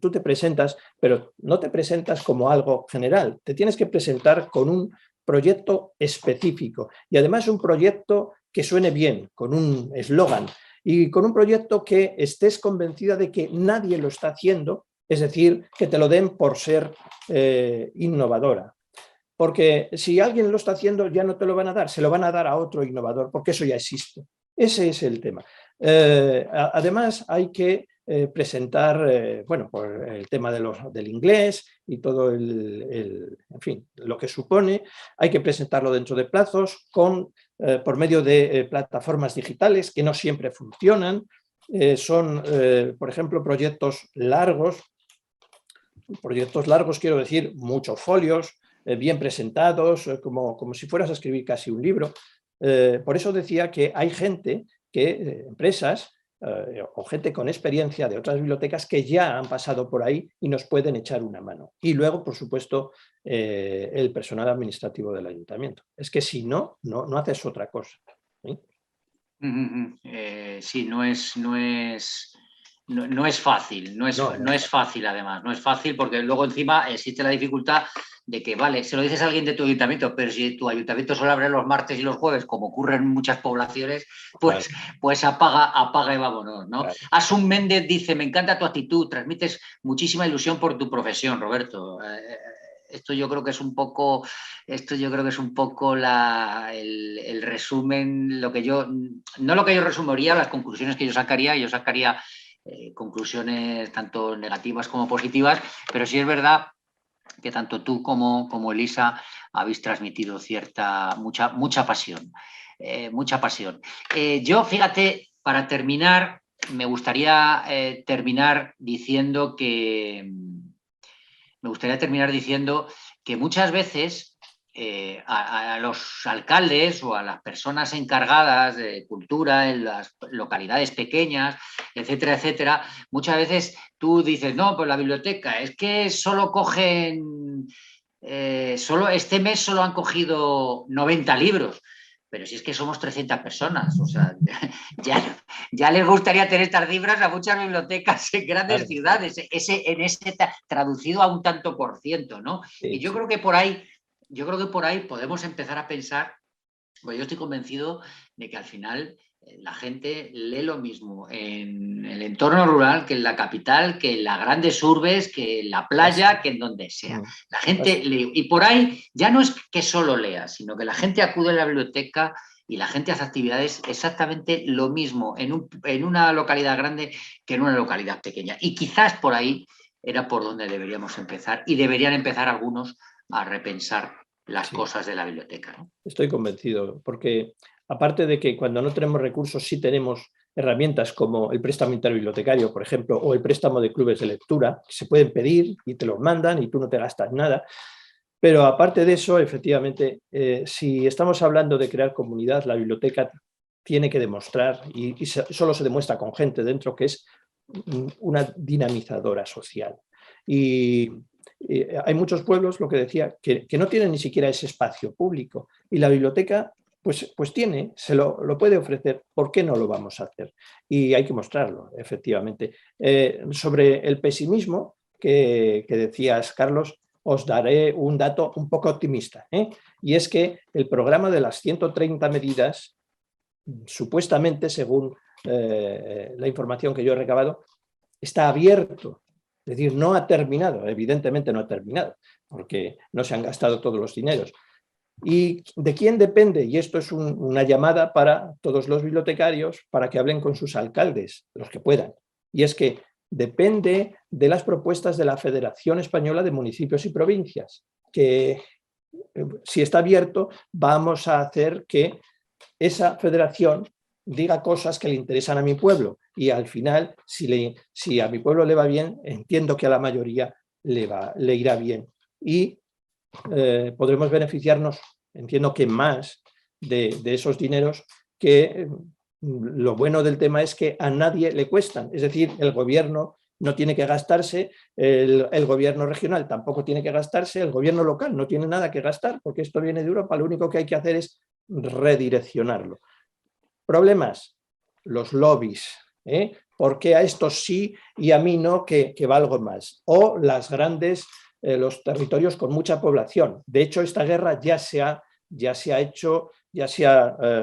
tú te presentas, pero no te presentas como algo general, te tienes que presentar con un proyecto específico y además un proyecto que suene bien, con un eslogan y con un proyecto que estés convencida de que nadie lo está haciendo, es decir, que te lo den por ser innovadora. Porque si alguien lo está haciendo ya no te lo van a dar, se lo van a dar a otro innovador, porque eso ya existe. Ese es el tema. Además hay que presentar, bueno, por el tema del inglés y todo en fin, lo que supone, hay que presentarlo dentro de plazos por medio de plataformas digitales que no siempre funcionan. Son, por ejemplo, proyectos largos quiero decir muchos folios, bien presentados, como si fueras a escribir casi un libro. Por eso decía que hay gente, empresas o gente con experiencia de otras bibliotecas que ya han pasado por ahí y nos pueden echar una mano. Y luego, por supuesto, el personal administrativo del ayuntamiento. Es que si no haces otra cosa. ¿Sí? Sí, no es fácil, no es fácil además, no es fácil porque luego encima existe la dificultad de que, vale, se lo dices a alguien de tu ayuntamiento, pero si tu ayuntamiento solo abre los martes y los jueves, como ocurre en muchas poblaciones, pues, claro, pues apaga y vámonos, ¿no? Claro. Asun Méndez dice, me encanta tu actitud, transmites muchísima ilusión por tu profesión, Roberto. Esto yo creo que es un poco el resumen, no lo que yo resumiría, las conclusiones que yo sacaría conclusiones tanto negativas como positivas, pero sí es verdad que tanto tú como Elisa habéis transmitido mucha pasión. Mucha pasión. Yo, fíjate, para terminar, me gustaría terminar diciendo que muchas veces a los alcaldes o a las personas encargadas de cultura en las localidades pequeñas, etcétera, etcétera, muchas veces tú dices, no, pues la biblioteca, es que solo cogen, este mes solo han cogido 90 libros. pero si es que somos 300 personas, o sea, ya les gustaría tener estas cifras a muchas bibliotecas en grandes ciudades, traducido a un tanto por ciento, ¿no? Sí, y yo creo que por ahí podemos empezar a pensar, pues yo estoy convencido de que al final la gente lee lo mismo en el entorno rural que en la capital, que en las grandes urbes, que en la playa, que en donde sea. La gente lee, y por ahí ya no es que solo lea, sino que la gente acude a la biblioteca y la gente hace actividades exactamente lo mismo en una localidad grande que en una localidad pequeña. Y quizás por ahí era por donde deberíamos empezar, y deberían empezar algunos a repensar las cosas de la biblioteca, ¿no? Estoy convencido, porque aparte de que cuando no tenemos recursos sí tenemos herramientas como el préstamo interbibliotecario, por ejemplo, o el préstamo de clubes de lectura, que se pueden pedir y te los mandan y tú no te gastas nada. Pero aparte de eso, efectivamente, si estamos hablando de crear comunidad, la biblioteca tiene que demostrar, y solo se demuestra con gente dentro, que es una dinamizadora social. Y hay muchos pueblos, lo que decía, que no tienen ni siquiera ese espacio público, y la biblioteca pues tiene, lo puede ofrecer. ¿Por qué no lo vamos a hacer? Y hay que mostrarlo, efectivamente. Sobre el pesimismo que decías, Carlos, os daré un dato un poco optimista, y es que el programa de las 130 medidas, supuestamente, según la información que yo he recabado, está abierto. Es decir, no ha terminado, evidentemente no ha terminado, porque no se han gastado todos los dineros. ¿Y de quién depende? Y esto es una llamada para todos los bibliotecarios para que hablen con sus alcaldes, los que puedan. Y es que depende de las propuestas de la Federación Española de Municipios y Provincias, que si está abierto vamos a hacer que esa federación diga cosas que le interesan a mi pueblo, y al final, si a mi pueblo le va bien, entiendo que a la mayoría le irá bien. Y podremos beneficiarnos, entiendo que más, de esos dineros, que lo bueno del tema es que a nadie le cuestan. Es decir, el gobierno no tiene que gastarse, el gobierno regional tampoco tiene que gastarse, el gobierno local no tiene nada que gastar, porque esto viene de Europa. Lo único que hay que hacer es redireccionarlo. Problemas, los lobbies, ¿por qué a estos sí y a mí no, que valgo más? O los territorios con mucha población. De hecho, esta guerra ya se ha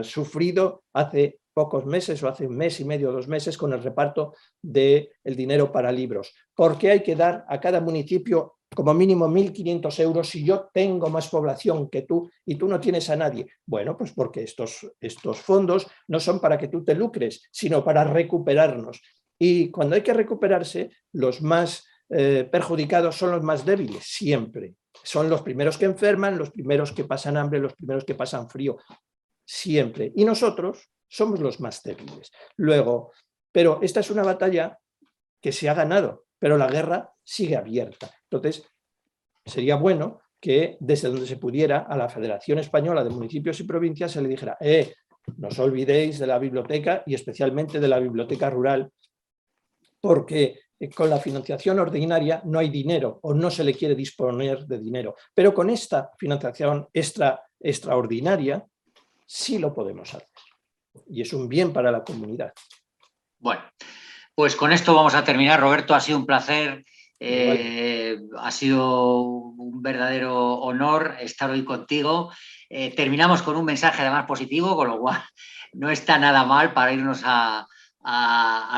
sufrido hace pocos meses, o hace un mes y medio, 2 meses, con el reparto del dinero para libros. ¿Por qué hay que dar a cada municipio como mínimo 1.500 euros si yo tengo más población que tú y tú no tienes a nadie? Bueno, pues porque estos fondos no son para que tú te lucres, sino para recuperarnos. Y cuando hay que recuperarse, los más perjudicados son los más débiles, siempre. Son los primeros que enferman, los primeros que pasan hambre, los primeros que pasan frío, siempre. Y nosotros somos los más débiles. Luego, pero esta es una batalla que se ha ganado, pero la guerra sigue abierta. Entonces, sería bueno que desde donde se pudiera, a la Federación Española de Municipios y Provincias se le dijera: no os olvidéis de la biblioteca, y especialmente de la biblioteca rural, porque con la financiación ordinaria no hay dinero, o no se le quiere disponer de dinero. Pero con esta financiación extraordinaria sí lo podemos hacer. Y es un bien para la comunidad. Bueno, pues con esto vamos a terminar. Roberto, ha sido un placer. Ha sido un verdadero honor estar hoy contigo. Terminamos con un mensaje además positivo, con lo cual no está nada mal para irnos a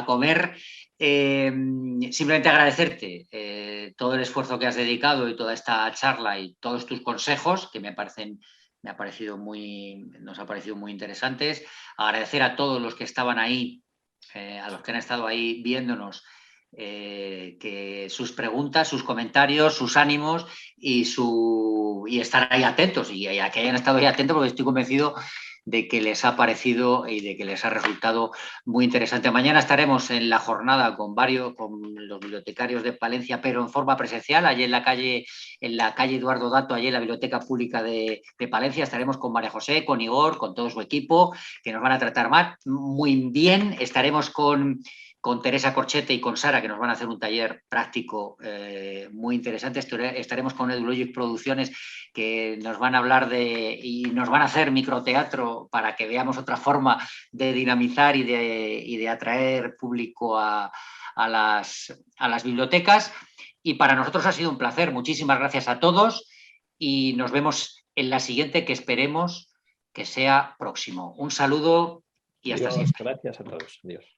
comer. Simplemente agradecerte todo el esfuerzo que has dedicado y toda esta charla y todos tus consejos, que nos ha parecido muy interesantes. Agradecer a todos los que estaban ahí, a los que han estado ahí viéndonos, que sus preguntas, sus comentarios, sus ánimos y estar ahí atentos, y a que hayan estado ahí atentos, porque estoy convencido de que les ha parecido y de que les ha resultado muy interesante. Mañana estaremos en la jornada con los bibliotecarios de Palencia, pero en forma presencial, allí en la calle Eduardo Dato, allí en la Biblioteca Pública de Palencia. Estaremos con María José, con Igor, con todo su equipo, que nos van a tratar muy bien. Estaremos con con Teresa Corchete y con Sara, que nos van a hacer un taller práctico muy interesante. Estaremos con Edulogic Producciones, que nos van a hablar y nos van a hacer microteatro para que veamos otra forma de dinamizar y de atraer público a las bibliotecas. Y para nosotros ha sido un placer. Muchísimas gracias a todos y nos vemos en la siguiente, que esperemos que sea próximo. Un saludo y hasta Adiós, siempre. gracias a todos. Adiós.